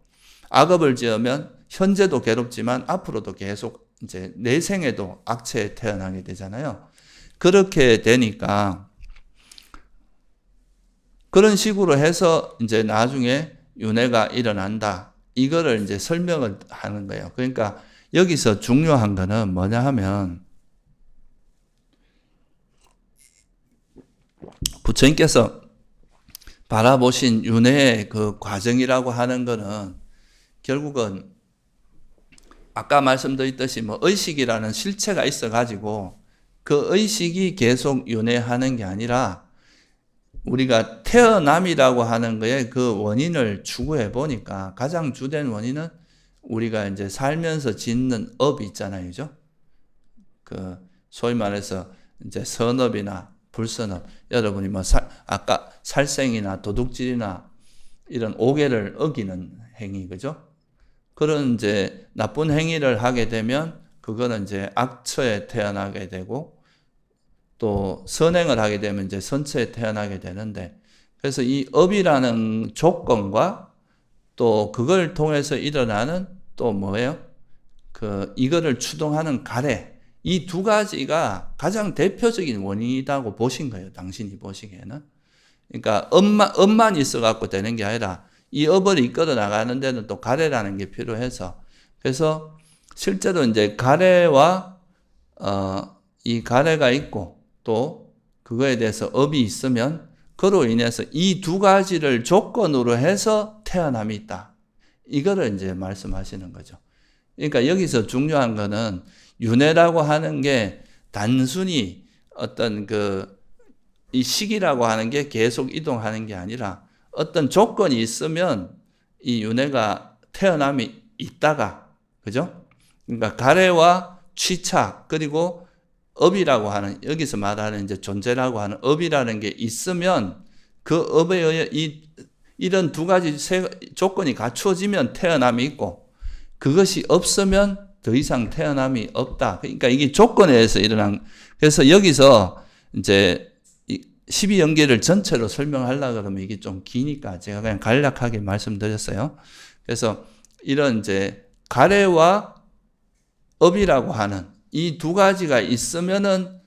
악업을 지으면 현재도 괴롭지만 앞으로도 계속 이제 내 생에도 악처에 태어나게 되잖아요. 그렇게 되니까 그런 식으로 해서 이제 나중에 윤회가 일어난다. 이거를 이제 설명을 하는 거예요. 그러니까 여기서 중요한 거는 뭐냐 하면 부처님께서 바라보신 윤회의 그 과정이라고 하는 거는 결국은 아까 말씀드렸듯이 뭐 의식이라는 실체가 있어 가지고 그 의식이 계속 윤회하는 게 아니라 우리가 태어남이라고 하는 거에 그 원인을 추구해 보니까 가장 주된 원인은 우리가 이제 살면서 짓는 업이 있잖아요. 그죠? 그 소위 말해서 이제 선업이나 불선업. 여러분이 뭐 아까 살생이나 도둑질이나 이런 오계를 어기는 행위, 그죠? 그런 이제 나쁜 행위를 하게 되면 그거는 이제 악처에 태어나게 되고 또 선행을 하게 되면 이제 선처에 태어나게 되는데 그래서 이 업이라는 조건과 또 그걸 통해서 일어나는 또 뭐예요? 이거를 추동하는 가래. 이 두 가지가 가장 대표적인 원인이라고 보신 거예요. 당신이 보시기에는. 그러니까 업만 있어갖고 되는 게 아니라 이 업을 이끌어 나가는 데는 또 가래라는 게 필요해서 그래서 실제로 이제 가래와 이 가래가 있고 또 그거에 대해서 업이 있으면 그로 인해서 이 두 가지를 조건으로 해서 태어남이 있다. 이거를 이제 말씀하시는 거죠. 그러니까 여기서 중요한 거는 윤회라고 하는 게 단순히 어떤 이 시기라고 하는 게 계속 이동하는 게 아니라 어떤 조건이 있으면 이 윤회가 태어남이 있다가, 그죠? 그러니까 가래와 취착, 그리고 업이라고 하는, 여기서 말하는 이제 존재라고 하는 업이라는 게 있으면 그 업에 의해 이런 두 가지 조건이 갖추어지면 태어남이 있고 그것이 없으면 더 이상 태어남이 없다. 그러니까 이게 조건에 의해서 일어난, 그래서 여기서 이제 12연계를 전체로 설명하려고 그러면 이게 좀 기니까 제가 그냥 간략하게 말씀드렸어요. 그래서 이런 이제 가래와 업이라고 하는 이 두 가지가 있으면은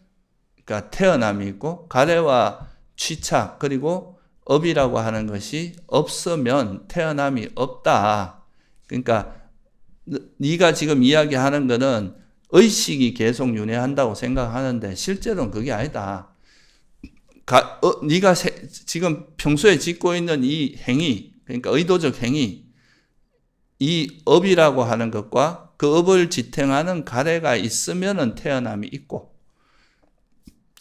그러니까 태어남이 있고 가래와 취착 그리고 업이라고 하는 것이 없으면 태어남이 없다. 그러니까 네가 지금 이야기하는 거는 의식이 계속 윤회한다고 생각하는데 실제로는 그게 아니다. 네가 지금 평소에 짓고 있는 이 행위, 그러니까 의도적 행위, 이 업이라고 하는 것과 그 업을 지탱하는 가래가 있으면은 태어남이 있고,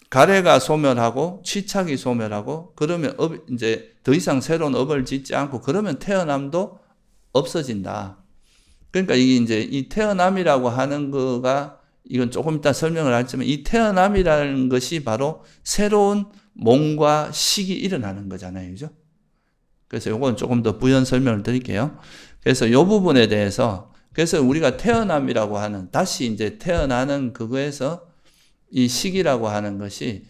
가래가 소멸하고 취착이 소멸하고 그러면 이제 더 이상 새로운 업을 짓지 않고 그러면 태어남도 없어진다. 그러니까 이게 이제 이 태어남이라고 하는 거가 이건 조금 이따 설명을 하지만 이 태어남이라는 것이 바로 새로운 몸과 식이 일어나는 거잖아요. 그죠? 그래서 요건 조금 더 부연 설명을 드릴게요. 그래서 요 부분에 대해서 그래서 우리가 태어남이라고 하는 다시 이제 태어나는 그거에서 이 식이라고 하는 것이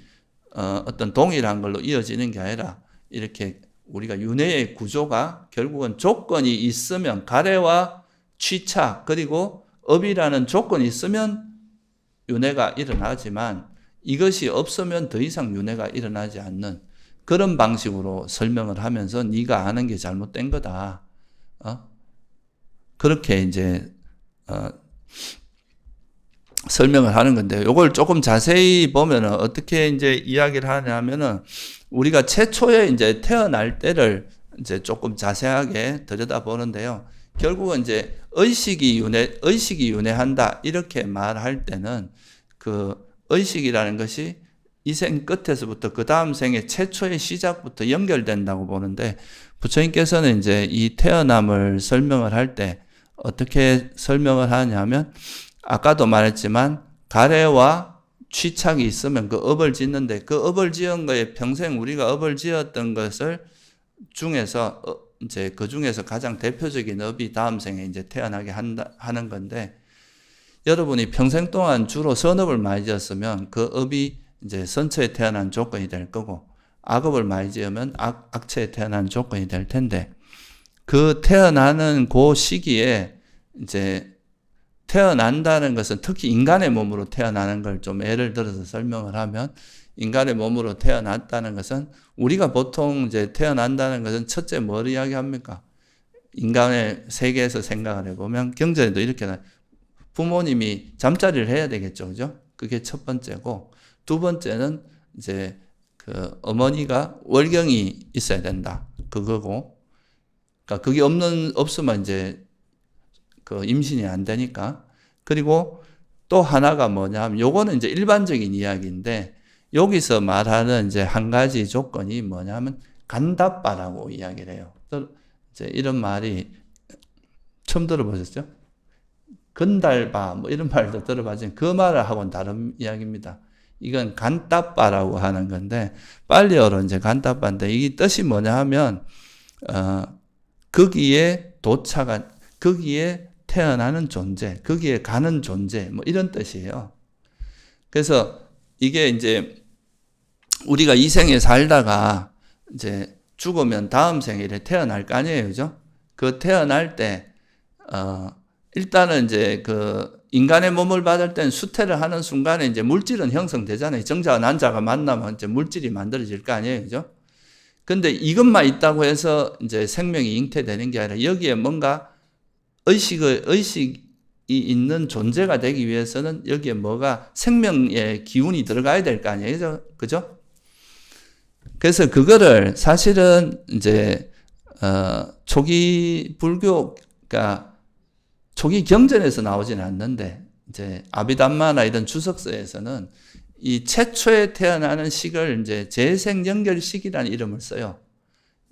어떤 동일한 걸로 이어지는 게 아니라 이렇게 우리가 윤회의 구조가 결국은 조건이 있으면 가래와 취착 그리고 업이라는 조건이 있으면 윤회가 일어나지만 이것이 없으면 더 이상 윤회가 일어나지 않는 그런 방식으로 설명을 하면서 네가 아는 게 잘못된 거다. 그렇게 이제 설명을 하는 건데 이걸 조금 자세히 보면은 어떻게 이제 이야기를 하냐면은 우리가 최초에 이제 태어날 때를 이제 조금 자세하게 들여다보는데요. 결국은 이제 의식이 윤회한다 이렇게 말할 때는 그 의식이라는 것이 이 생 끝에서부터 그 다음 생의 최초의 시작부터 연결된다고 보는데 부처님께서는 이제 이 태어남을 설명을 할 때 어떻게 설명을 하냐면 아까도 말했지만 가래와 취착이 있으면 그 업을 짓는데 그 업을 지은 거에 평생 우리가 업을 지었던 것을 중에서 이제 그 중에서 가장 대표적인 업이 다음 생에 이제 태어나게 하는 건데 여러분이 평생 동안 주로 선업을 많이 지었으면 그 업이 이제 선처에 태어난 조건이 될 거고 악업을 많이 지으면 악처에 태어난 조건이 될 텐데 그 태어나는 그 시기에 이제 태어난다는 것은 특히 인간의 몸으로 태어나는 걸 좀 예를 들어서 설명을 하면, 인간의 몸으로 태어났다는 것은, 우리가 보통 이제 태어난다는 것은 첫째 뭘 이야기합니까? 인간의 세계에서 생각을 해보면 경전에도 이렇게 부모님이 잠자리를 해야 되겠죠, 그죠? 그게 첫 번째고, 두 번째는 이제 그 어머니가 월경이 있어야 된다, 그거고, 그러니까 그게 없으면 이제 그 임신이 안 되니까. 그리고 또 하나가 뭐냐면, 요거는 이제 일반적인 이야기인데, 여기서 말하는 이제 한 가지 조건이 뭐냐면 간다빠라고 이야기를 해요. 이제 이런 말이 처음 들어보셨죠? 건달바 뭐 이런 말도 들어봤지만 그 말을 하고는 다른 이야기입니다. 이건 간따빠라고 하는 건데, 빨리어로 이제 간따빠인데, 이 뜻이 뭐냐 하면 거기에 도착한, 거기에 태어나는 존재, 거기에 가는 존재, 뭐 이런 뜻이에요. 그래서 이게 이제 우리가 이 생에 살다가 이제 죽으면 다음 생에 태어날 거 아니에요, 그죠? 그 태어날 때 일단은 이제 그 인간의 몸을 받을 땐 수태를 하는 순간에 이제 물질은 형성되잖아요. 정자와 난자가 만나면 이제 물질이 만들어질 거 아니에요, 그죠? 근데 이것만 있다고 해서 이제 생명이 잉태되는 게 아니라, 여기에 뭔가 의식이 있는 존재가 되기 위해서는 여기에 뭐가 생명의 기운이 들어가야 될 거 아니에요, 그죠? 그래서 그거를 사실은 이제 초기 불교가 초기 경전에서 나오진 않는데, 이제 아비담마나 이런 주석서에서는 이 최초에 태어나는 식을 이제 재생연결식이라는 이름을 써요.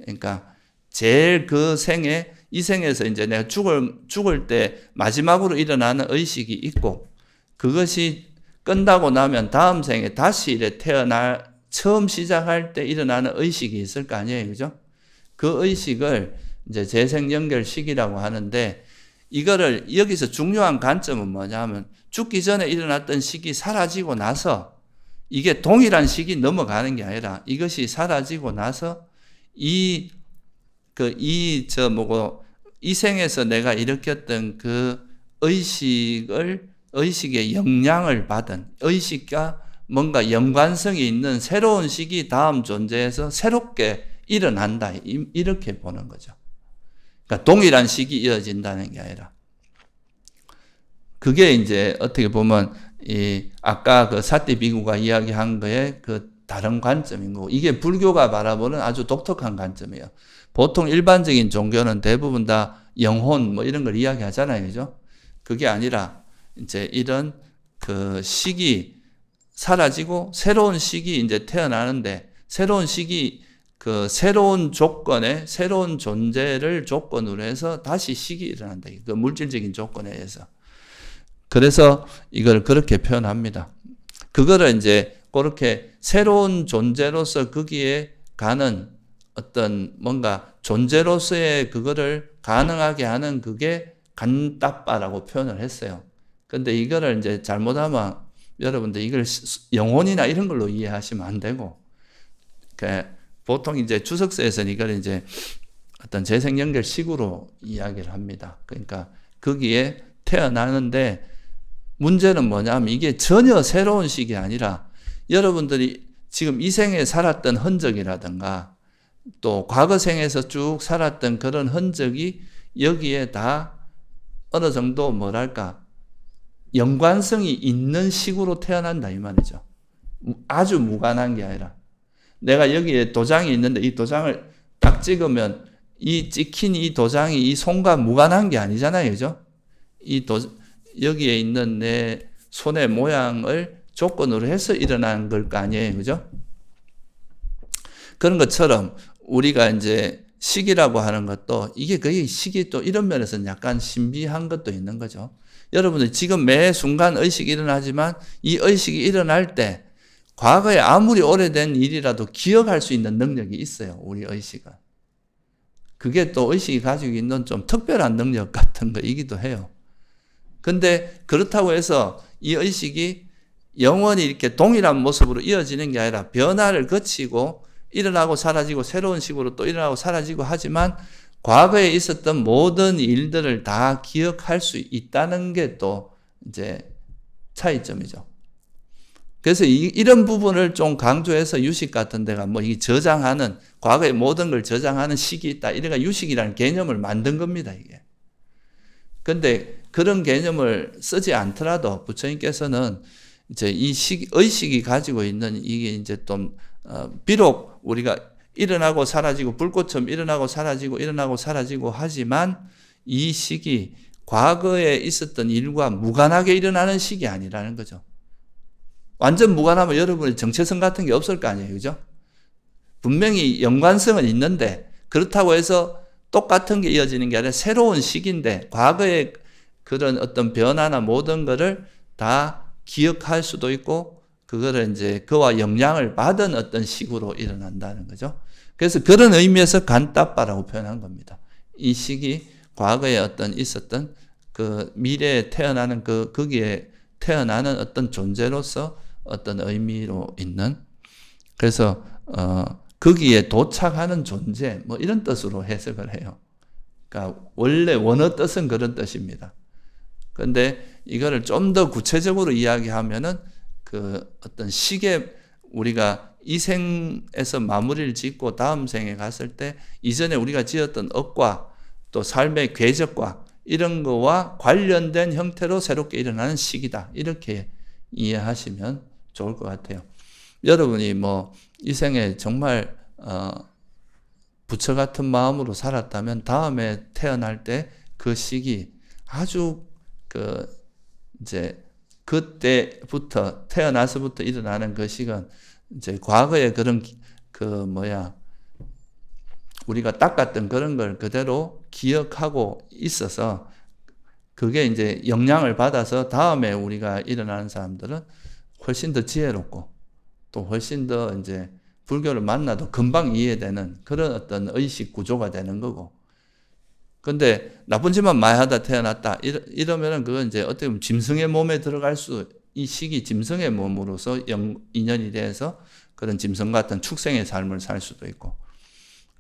그러니까 제일 그 생에, 이 생에서 이제 내가 죽을 때 마지막으로 일어나는 의식이 있고, 그것이 끝나고 나면 다음 생에 다시 처음 시작할 때 일어나는 의식이 있을 거 아니에요, 그죠? 그 의식을 이제 재생연결식이라고 하는데, 이거를 여기서 중요한 관점은 뭐냐면, 죽기 전에 일어났던 식이 사라지고 나서, 이게 동일한 식이 넘어가는 게 아니라, 이것이 사라지고 나서 이 생에서 내가 일으켰던 그 의식의 영향을 받은, 의식과 뭔가 연관성이 있는 새로운 식이 다음 존재에서 새롭게 일어난다, 이렇게 보는 거죠. 그러니까 동일한 식이 이어진다는 게 아니라, 그게 이제 어떻게 보면 아까 그 사띠 비구가 이야기한 거에 그 다른 관점인 거고, 이게 불교가 바라보는 아주 독특한 관점이에요. 보통 일반적인 종교는 대부분 다 영혼 뭐 이런 걸 이야기하잖아요, 그죠? 그게 아니라 이제 이런 그 식이 사라지고 새로운 식이 이제 태어나는데, 새로운 식이 그 새로운 조건에, 새로운 존재를 조건으로 해서 다시 식이 일어난다. 그 물질적인 조건에 의해서. 그래서 이걸 그렇게 표현합니다. 그거를 이제 그렇게 새로운 존재로서 거기에 가는 어떤 뭔가 존재로서의 그거를 가능하게 하는, 그게 간따빠라고 표현을 했어요. 근데 이거를 이제 잘못하면 여러분들 이걸 영혼이나 이런 걸로 이해하시면 안 되고, 보통 이제 주석서에서는 이걸 이제 어떤 재생연결식으로 이야기를 합니다. 그러니까 거기에 태어나는데, 문제는 뭐냐면 이게 전혀 새로운 식이 아니라, 여러분들이 지금 이 생에 살았던 흔적이라든가 또 과거 생에서 쭉 살았던 그런 흔적이 여기에 다 어느 정도 뭐랄까 연관성이 있는 식으로 태어난다, 이 말이죠. 아주 무관한 게 아니라, 내가 여기에 도장이 있는데 이 도장을 딱 찍으면 이 찍힌 이 도장이 이 손과 무관한 게 아니잖아요, 그죠? 여기에 있는 내 손의 모양을 조건으로 해서 일어난 걸 거 아니에요, 그죠? 그런 것처럼 우리가 이제 식이라고 하는 것도, 이게 거의 식이 또 이런 면에서는 약간 신비한 것도 있는 거죠. 여러분들 지금 매 순간 의식이 일어나지만, 이 의식이 일어날 때 과거에 아무리 오래된 일이라도 기억할 수 있는 능력이 있어요, 우리 의식은. 그게 또 의식이 가지고 있는 좀 특별한 능력 같은 거이기도 해요. 근데 그렇다고 해서 이 의식이 영원히 이렇게 동일한 모습으로 이어지는 게 아니라, 변화를 거치고 일어나고 사라지고 새로운 식으로 또 일어나고 사라지고 하지만, 과거에 있었던 모든 일들을 다 기억할 수 있다는 게 또 이제 차이점이죠. 그래서 이런 부분을 좀 강조해서 유식 같은 데가 뭐 이 저장하는, 과거의 모든 걸 저장하는 식이 있다. 이래가 유식이라는 개념을 만든 겁니다, 이게. 근데 그런 개념을 쓰지 않더라도 부처님께서는 이제 이 의식이 가지고 있는 이게 이제 좀, 비록 우리가 일어나고 사라지고 불꽃처럼 일어나고 사라지고 하지만 이 식이 과거에 있었던 일과 무관하게 일어나는 식이 아니라는 거죠. 완전 무관하면 여러분의 정체성 같은 게 없을 거 아니에요. 그죠? 분명히 연관성은 있는데 그렇다고 해서 똑같은 게 이어지는 게 아니라 새로운 식인데 과거의 그런 어떤 변화나 모든 거를 다 기억할 수도 있고 그거를 이제 그와 영향을 받은 어떤 식으로 일어난다는 거죠. 그래서 그런 의미에서 간따빠라고 표현한 겁니다. 이 식이 과거에 어떤 있었던 그 미래에 태어나는 거기에 태어나는 어떤 존재로서 어떤 의미로 있는, 그래서 거기에 도착하는 존재 뭐 이런 뜻으로 해석을 해요. 그러니까 원래 원어 뜻은 그런 뜻입니다. 그런데 이거를 좀 더 구체적으로 이야기하면은 그 어떤 식의 우리가 이 생에서 마무리를 짓고 다음 생에 갔을 때 이전에 우리가 지었던 업과 또 삶의 궤적과 이런 거와 관련된 형태로 새롭게 일어나는 식이다. 이렇게 이해하시면 좋을 것 같아요. 여러분이 뭐 이 생에 정말 부처 같은 마음으로 살았다면 다음에 태어날 때 그 시기 아주 이제 그때부터 태어나서부터 일어나는 그 시간 이제 과거의 그런 우리가 닦았던 그런 걸 그대로 기억하고 있어서 그게 이제 영향을 받아서 다음에 우리가 일어나는 사람들은 훨씬 더 지혜롭고 또 훨씬 더 이제 불교를 만나도 금방 이해되는 그런 어떤 의식 구조가 되는 거고. 근데 나쁜 짓만 많이 하다 태어났다. 이러면은 그건 이제 어떻게 보면 짐승의 몸에 들어갈 이 시기 짐승의 몸으로서 인연이 돼서 그런 짐승 같은 축생의 삶을 살 수도 있고.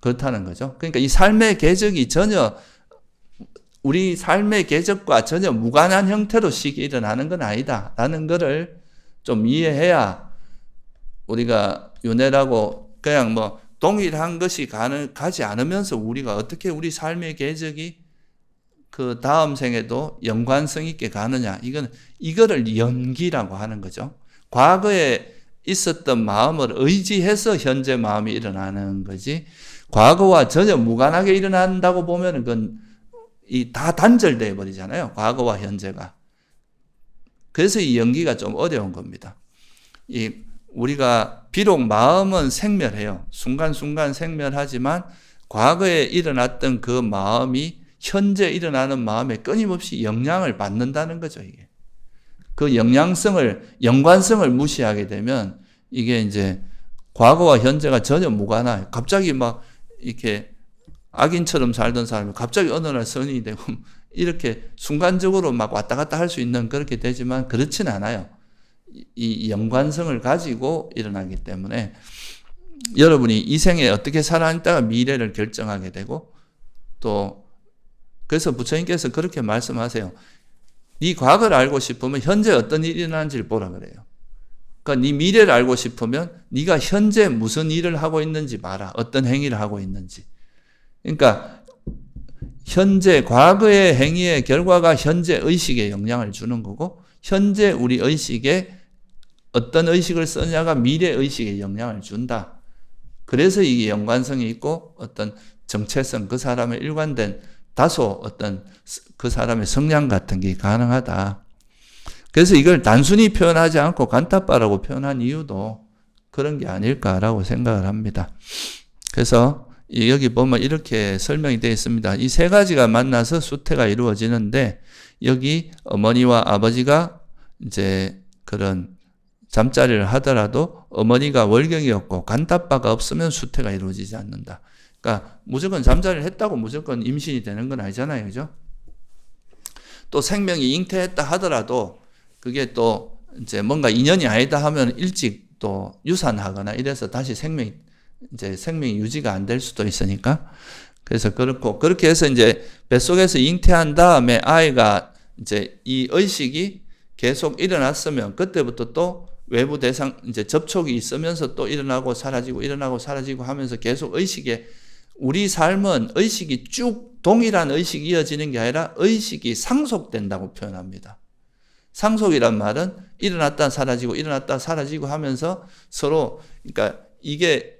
그렇다는 거죠. 그러니까 이 삶의 궤적이 전혀 우리 삶의 궤적과 전혀 무관한 형태로 식이 일어나는 건 아니다. 라는 거를 좀 이해해야 우리가 윤회라고 그냥 뭐 동일한 것이 가지 않으면서 우리가 어떻게 우리 삶의 궤적이 그 다음 생에도 연관성 있게 가느냐. 이거를 연기라고 하는 거죠. 과거에 있었던 마음을 의지해서 현재 마음이 일어나는 거지. 과거와 전혀 무관하게 일어난다고 보면 그건 다 단절되어 버리잖아요. 과거와 현재가. 그래서 이 연기가 좀 어려운 겁니다. 우리가 비록 마음은 생멸해요. 순간순간 생멸하지만 과거에 일어났던 그 마음이 현재 일어나는 마음에 끊임없이 영향을 받는다는 거죠, 이게. 그 연관성을 무시하게 되면 이게 이제 과거와 현재가 전혀 무관해요. 갑자기 막 이렇게 악인처럼 살던 사람이 갑자기 어느 날 선인이 되고 이렇게 순간적으로 막 왔다 갔다 할 수 있는 그렇게 되지만 그렇진 않아요. 이 연관성을 가지고 일어나기 때문에 여러분이 이 생에 어떻게 살아있다가 미래를 결정하게 되고 또 그래서 부처님께서 그렇게 말씀하세요. 네 과거를 알고 싶으면 현재 어떤 일이 일어나는지를 보라 그래요. 그러니까 네 미래를 알고 싶으면 네가 현재 무슨 일을 하고 있는지 봐라. 어떤 행위를 하고 있는지. 그러니까 현재 과거의 행위의 결과가 현재 의식에 영향을 주는 거고 현재 우리 의식에 어떤 의식을 쓰냐가 미래 의식에 영향을 준다. 그래서 이게 연관성이 있고 어떤 정체성, 그 사람의 일관된 다소 어떤 그 사람의 성향 같은 게 가능하다. 그래서 이걸 단순히 표현하지 않고 간타빠라고 표현한 이유도 그런 게 아닐까라고 생각을 합니다. 그래서 여기 보면 이렇게 설명이 되어 있습니다. 이 세 가지가 만나서 수태가 이루어지는데 여기 어머니와 아버지가 이제 그런 잠자리를 하더라도 어머니가 월경이었고 간타빠가 없으면 수태가 이루어지지 않는다. 그러니까 무조건 잠자리를 했다고 무조건 임신이 되는 건 아니잖아요. 그죠? 또 생명이 잉태했다 하더라도 그게 또 이제 뭔가 인연이 아니다 하면 일찍 또 유산하거나 이래서 다시 생명이 유지가 안 될 수도 있으니까 그래서 그렇고, 그렇게 해서 이제 뱃속에서 잉태한 다음에 아이가 이제 이 의식이 계속 일어났으면 그때부터 또 외부 대상, 이제 접촉이 있으면서 또 일어나고 사라지고 하면서 계속 의식에, 우리 삶은 의식이 쭉 동일한 의식이 이어지는 게 아니라 의식이 상속된다고 표현합니다. 상속이란 말은 일어났다 사라지고 일어났다 사라지고 하면서 서로, 그러니까 이게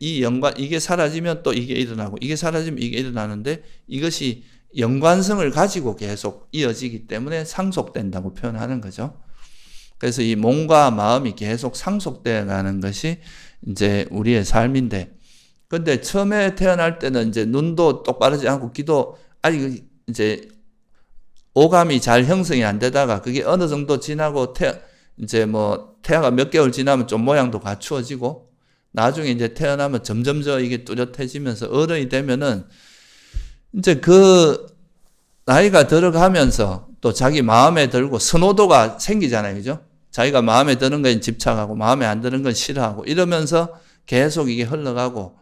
사라지면 또 이게 일어나고 이게 사라지면 이게 일어나는데 이것이 연관성을 가지고 계속 이어지기 때문에 상속된다고 표현하는 거죠. 그래서 이 몸과 마음이 계속 상속되어 가는 것이 이제 우리의 삶인데, 근데 처음에 태어날 때는 이제 눈도 똑바르지 않고 귀도 아직 이제 오감이 잘 형성이 안 되다가 그게 어느 정도 지나고 이제 뭐 태아가 몇 개월 지나면 좀 모양도 갖추어지고 나중에 이제 태어나면 점점 이게 뚜렷해지면서 어른이 되면은 이제 그 나이가 들어가면서 또 자기 마음에 들고 선호도가 생기잖아요. 그죠? 자기가 마음에 드는 거에 집착하고 마음에 안 드는 건 싫어하고 이러면서 계속 이게 흘러가고,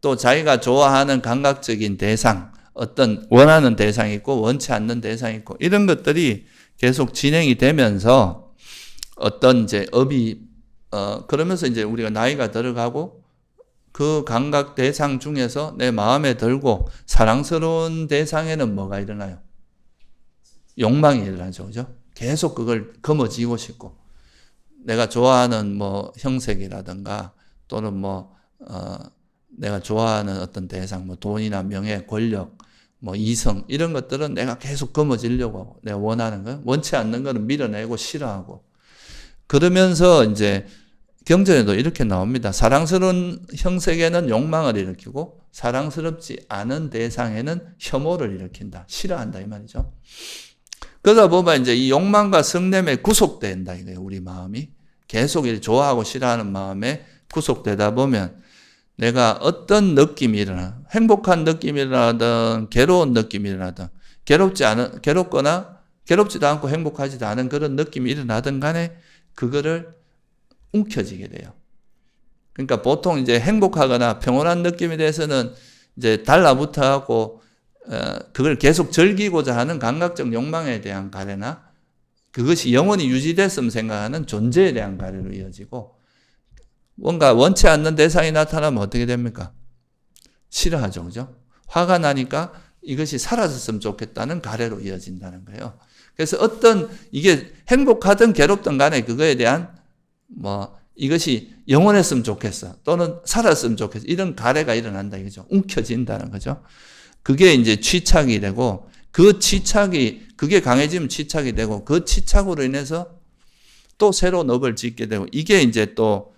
또 자기가 좋아하는 감각적인 대상, 어떤 원하는 대상이 있고 원치 않는 대상이 있고 이런 것들이 계속 진행이 되면서 어떤 이제 그러면서 이제 우리가 나이가 들어가고 그 감각 대상 중에서 내 마음에 들고 사랑스러운 대상에는 뭐가 일어나요? 욕망이 일어나죠. 그죠? 계속 그걸 거머쥐고 싶고, 내가 좋아하는 뭐 형색이라든가 또는 내가 좋아하는 어떤 대상, 뭐 돈이나 명예, 권력, 뭐 이성, 이런 것들은 내가 계속 거머쥐려고 하고, 내가 원하는 거, 원치 않는 거는 밀어내고 싫어하고, 그러면서 이제 경전에도 이렇게 나옵니다. 사랑스러운 형색에는 욕망을 일으키고 사랑스럽지 않은 대상에는 혐오를 일으킨다. 싫어한다 이 말이죠. 그러다 보면 이제 이 욕망과 성냄에 구속된다 이거예요. 우리 마음이 계속 좋아하고 싫어하는 마음에 구속되다 보면 내가 어떤 느낌이 일어나, 행복한 느낌이 일어나든 괴로운 느낌이 일어나든, 괴롭거나 괴롭지도 않고 행복하지도 않은 그런 느낌이 일어나든 간에 그거를 움켜쥐게 돼요. 그러니까 보통 이제 행복하거나 평온한 느낌에 대해서는 이제 달라붙어 갖고 그걸 계속 즐기고자 하는 감각적 욕망에 대한 가래나 그것이 영원히 유지됐으면 생각하는 존재에 대한 가래로 이어지고, 뭔가 원치 않는 대상이 나타나면 어떻게 됩니까? 싫어하죠. 그죠? 화가 나니까 이것이 사라졌으면 좋겠다는 가래로 이어진다는 거예요. 그래서 이게 행복하든 괴롭든 간에 그거에 대한 이것이 영원했으면 좋겠어. 또는 살았으면 좋겠어. 이런 가래가 일어난다 이거죠. 움켜진다는 거죠. 그게 이제 취착이 되고, 그게 강해지면 취착이 되고, 그 취착으로 인해서 또 새로운 업을 짓게 되고, 이게 이제 또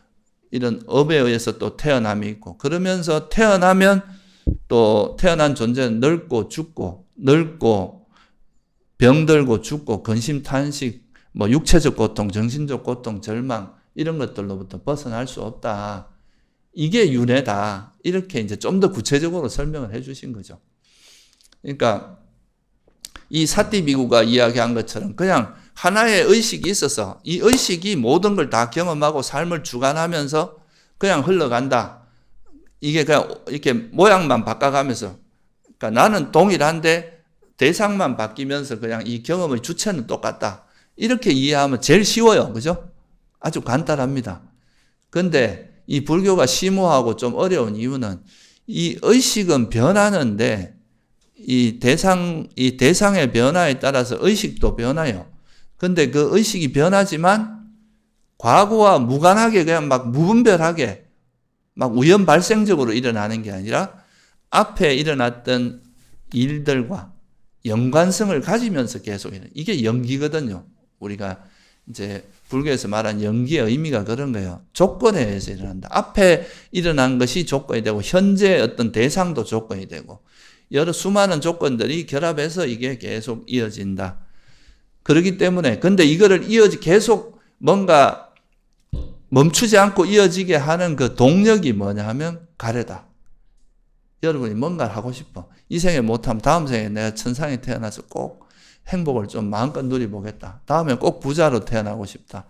이런 업에 의해서 또 태어남이 있고, 그러면서 태어나면 또 태어난 존재는 늙고 죽고, 병들고 죽고, 근심탄식, 육체적 고통, 정신적 고통, 절망, 이런 것들로부터 벗어날 수 없다. 이게 윤회다. 이렇게 이제 좀 더 구체적으로 설명을 해 주신 거죠. 그러니까 이 사띠비구가 이야기한 것처럼 그냥 하나의 의식이 있어서 이 의식이 모든 걸 다 경험하고 삶을 주관하면서 그냥 흘러간다. 이게 그냥 이렇게 모양만 바꿔가면서, 그러니까 나는 동일한데 대상만 바뀌면서 그냥 이 경험의 주체는 똑같다. 이렇게 이해하면 제일 쉬워요. 그죠? 아주 간단합니다. 근데 이 불교가 심오하고 좀 어려운 이유는 이 의식은 변하는데 이 대상의 변화에 따라서 의식도 변해요. 근데 그 의식이 변하지만 과거와 무관하게 그냥 막 무분별하게 막 우연 발생적으로 일어나는 게 아니라 앞에 일어났던 일들과 연관성을 가지면서 계속 이게 연기거든요. 우리가 이제 불교에서 말한 연기의 의미가 그런 거예요. 조건에 의해서 일어난다. 앞에 일어난 것이 조건이 되고 현재의 어떤 대상도 조건이 되고 여러 수많은 조건들이 결합해서 이게 계속 이어진다. 그렇기 때문에 근데 이거를 계속 뭔가 멈추지 않고 이어지게 하는 그 동력이 뭐냐 하면 가래다. 여러분이 뭔가를 하고 싶어. 이 생에 못하면 다음 생에 내가 천상에 태어나서 꼭 행복을 좀 마음껏 누려보겠다. 다음에 꼭 부자로 태어나고 싶다.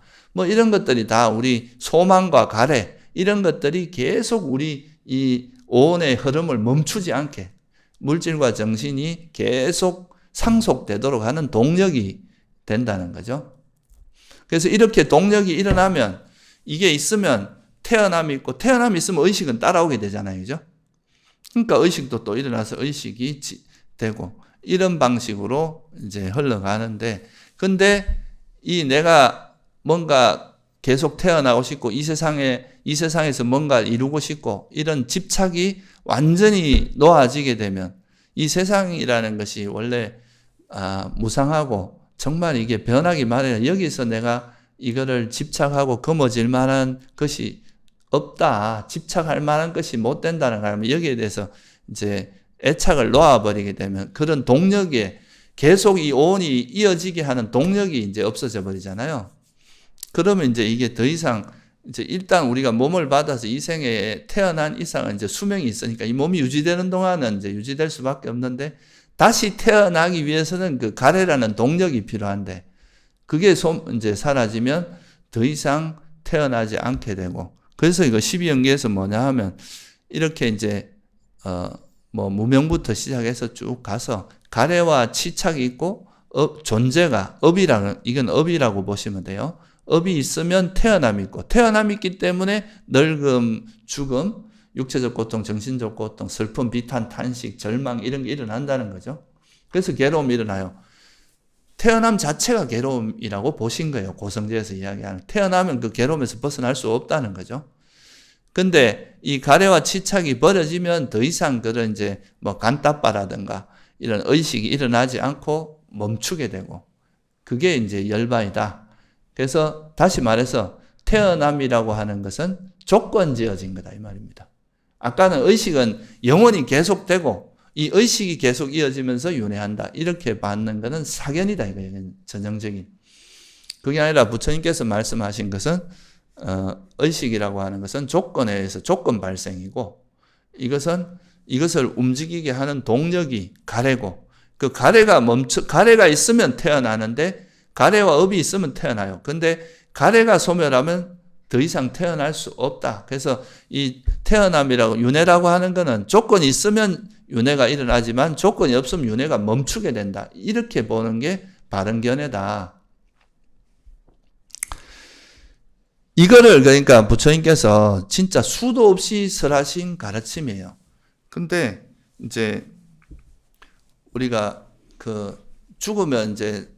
이런 것들이 다 우리 소망과 가래, 이런 것들이 계속 우리 이 오온의 흐름을 멈추지 않게, 물질과 정신이 계속 상속되도록 하는 동력이 된다는 거죠. 그래서 이렇게 동력이 일어나면 이게 있으면 태어남이 있고 태어남이 있으면 의식은 따라오게 되잖아요. 그죠? 그러니까 의식도 또 일어나서 의식이 되고 이런 방식으로 이제 흘러가는데 근데 이 내가 뭔가 계속 태어나고 싶고 이 세상에서 뭔가 이루고 싶고 이런 집착이 완전히 놓아지게 되면 이 세상이라는 것이 원래 무상하고 정말 이게 변하기 마련이야. 여기서 내가 이거를 집착하고 거머쥘 만한 것이 없다. 집착할 만한 것이 못 된다는 거라면 여기에 대해서 이제 애착을 놓아버리게 되면 그런 동력에 계속 이 오온이 이어지게 하는 동력이 이제 없어져 버리잖아요. 그러면 이제 이게 더 이상 이제 일단 우리가 몸을 받아서 이 생에 태어난 이상은 이제 수명이 있으니까 이 몸이 유지되는 동안은 이제 유지될 수밖에 없는데 다시 태어나기 위해서는 그 가래라는 동력이 필요한데 그게 이제 사라지면 더 이상 태어나지 않게 되고 그래서 이거 12연계에서 뭐냐 하면 이렇게 이제 무명부터 시작해서 쭉 가서 가래와 치착이 있고 존재가 이건 업이라고 보시면 돼요. 업이 있으면 태어남이 있고 태어남이 있기 때문에 늙음, 죽음, 육체적 고통, 정신적 고통, 슬픔, 비탄, 탄식, 절망 이런 게 일어난다는 거죠. 그래서 괴로움이 일어나요. 태어남 자체가 괴로움이라고 보신 거예요. 고성제에서 이야기하는. 태어나면 그 괴로움에서 벗어날 수 없다는 거죠. 근데 이 가래와 치착이 버려지면 더 이상 그런 이제 간따빠라든가 이런 의식이 일어나지 않고 멈추게 되고 그게 이제 열반이다. 그래서 다시 말해서 태어남이라고 하는 것은 조건지어진 거다 이 말입니다. 아까는 의식은 영원히 계속되고 이 의식이 계속 이어지면서 윤회한다. 이렇게 받는 것은 사견이다 이거예요. 전형적인. 그게 아니라 부처님께서 말씀하신 것은 의식이라고 하는 것은 조건에 의해서 조건 발생이고 이것을 움직이게 하는 동력이 가래고 그 가래가 있으면 태어나는데 가래와 업이 있으면 태어나요. 근데 가래가 소멸하면 더 이상 태어날 수 없다. 그래서 이 태어남이라고 윤회라고 하는 것은 조건이 있으면 윤회가 일어나지만 조건이 없으면 윤회가 멈추게 된다. 이렇게 보는 게 바른 견해다. 이거를 그러니까 부처님께서 진짜 수도 없이 설하신 가르침이에요. 근데 이제 우리가 죽으면 이제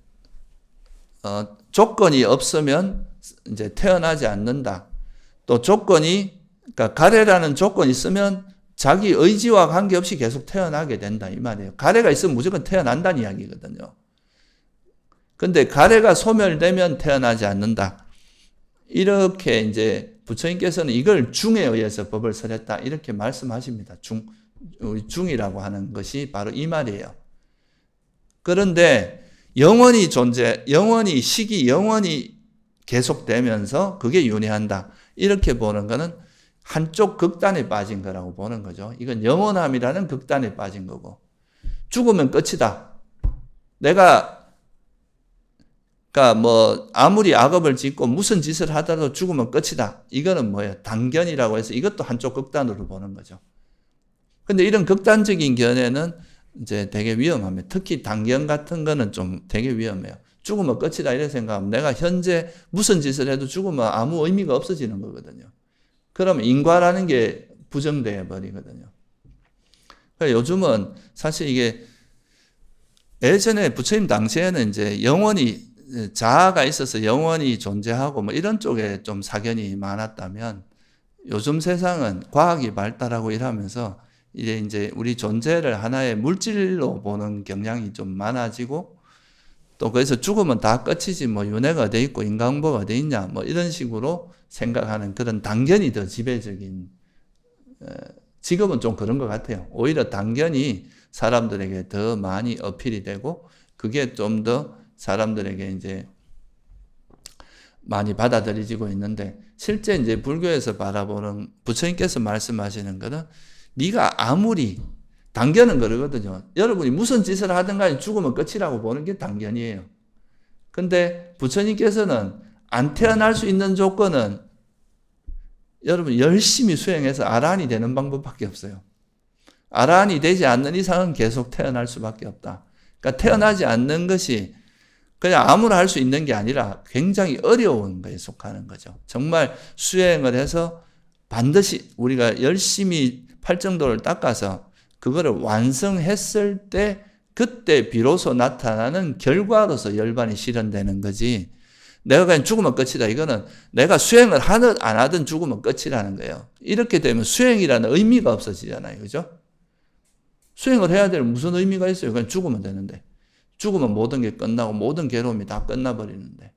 조건이 없으면 이제 태어나지 않는다. 또 그러니까 가래라는 조건이 있으면 자기 의지와 관계없이 계속 태어나게 된다 이 말이에요. 가래가 있으면 무조건 태어난다는 이야기거든요. 근데 가래가 소멸되면 태어나지 않는다. 이렇게 이제 부처님께서는 이걸 중에 의해서 법을 설했다 이렇게 말씀하십니다. 중이라고 하는 것이 바로 이 말이에요. 그런데 영원히 계속되면서 그게 윤회한다. 이렇게 보는 것은 한쪽 극단에 빠진 거라고 보는 거죠. 이건 영원함이라는 극단에 빠진 거고 죽으면 끝이다. 그러니까 아무리 악업을 짓고 무슨 짓을 하더라도 죽으면 끝이다. 이거는 뭐예요? 당견이라고 해서 이것도 한쪽 극단으로 보는 거죠. 근데 이런 극단적인 견해는 이제 되게 위험합니다. 특히 당견 같은 거는 좀 되게 위험해요. 죽으면 끝이다 이렇게 생각하면 내가 현재 무슨 짓을 해도 죽으면 아무 의미가 없어지는 거거든요. 그러면 인과라는 게 부정되어 버리거든요. 그러니까 요즘은 사실 이게 예전에 부처님 당시에는 이제 영원히 자아가 있어서 영원히 존재하고 이런 쪽에 좀 사견이 많았다면 요즘 세상은 과학이 발달하고 이러면서 이제 우리 존재를 하나의 물질로 보는 경향이 좀 많아지고 또 그래서 죽으면 다 끝이지 윤회가 어디 있고 인간보가 어디 있냐 이런 식으로 생각하는 그런 당견이 더 지배적인 지금은 좀 그런 것 같아요. 오히려 당견이 사람들에게 더 많이 어필이 되고 그게 좀 더 사람들에게 이제 많이 받아들여지고 있는데 실제 이제 불교에서 바라보는 부처님께서 말씀하시는 것은 네가 아무리 당견은 그러거든요. 여러분이 무슨 짓을 하든 간에 죽으면 끝이라고 보는 게 당견이에요. 근데 부처님께서는 안 태어날 수 있는 조건은 여러분 열심히 수행해서 아란이 되는 방법밖에 없어요. 아란이 되지 않는 이상은 계속 태어날 수밖에 없다. 그러니까 태어나지 않는 것이 그냥 아무나 할 수 있는 게 아니라 굉장히 어려운 거에 속하는 거죠. 정말 수행을 해서 반드시 우리가 열심히 팔정도를 닦아서 그거를 완성했을 때 그때 비로소 나타나는 결과로서 열반이 실현되는 거지. 내가 그냥 죽으면 끝이다. 이거는 내가 수행을 하든 안 하든 죽으면 끝이라는 거예요. 이렇게 되면 수행이라는 의미가 없어지잖아요. 그죠? 수행을 해야 될 무슨 의미가 있어요? 그냥 죽으면 되는데. 죽으면 모든 게 끝나고 모든 괴로움이 다 끝나버리는데.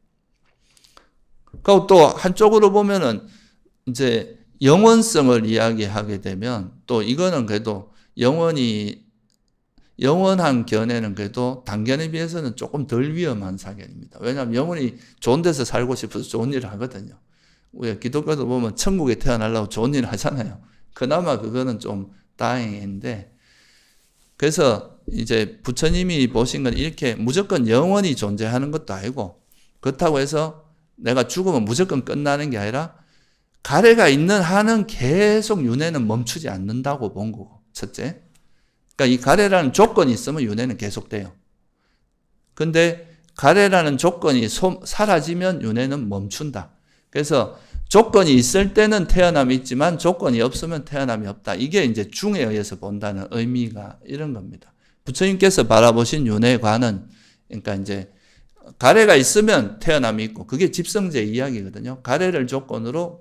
그리고 또 한쪽으로 보면은 이제 영원성을 이야기하게 되면 또 이거는 그래도 영원한 견해는 그래도 단견에 비해서는 조금 덜 위험한 사견입니다. 왜냐하면 영원히 좋은 데서 살고 싶어서 좋은 일을 하거든요. 우리가 기독교도 보면 천국에 태어나려고 좋은 일을 하잖아요. 그나마 그거는 좀 다행인데, 그래서 이제 부처님이 보신 건 이렇게 무조건 영원히 존재하는 것도 아니고, 그렇다고 해서 내가 죽으면 무조건 끝나는 게 아니라 가래가 있는 한은 계속 윤회는 멈추지 않는다고 본 거고, 첫째. 그러니까 이 가래라는 조건이 있으면 윤회는 계속돼요. 근데 가래라는 조건이 사라지면 윤회는 멈춘다. 그래서 조건이 있을 때는 태어남이 있지만 조건이 없으면 태어남이 없다. 이게 이제 중에 의해서 본다는 의미가 이런 겁니다. 부처님께서 바라보신 윤회관은, 그러니까 이제 가래가 있으면 태어남이 있고, 그게 집성제 이야기거든요. 가래를 조건으로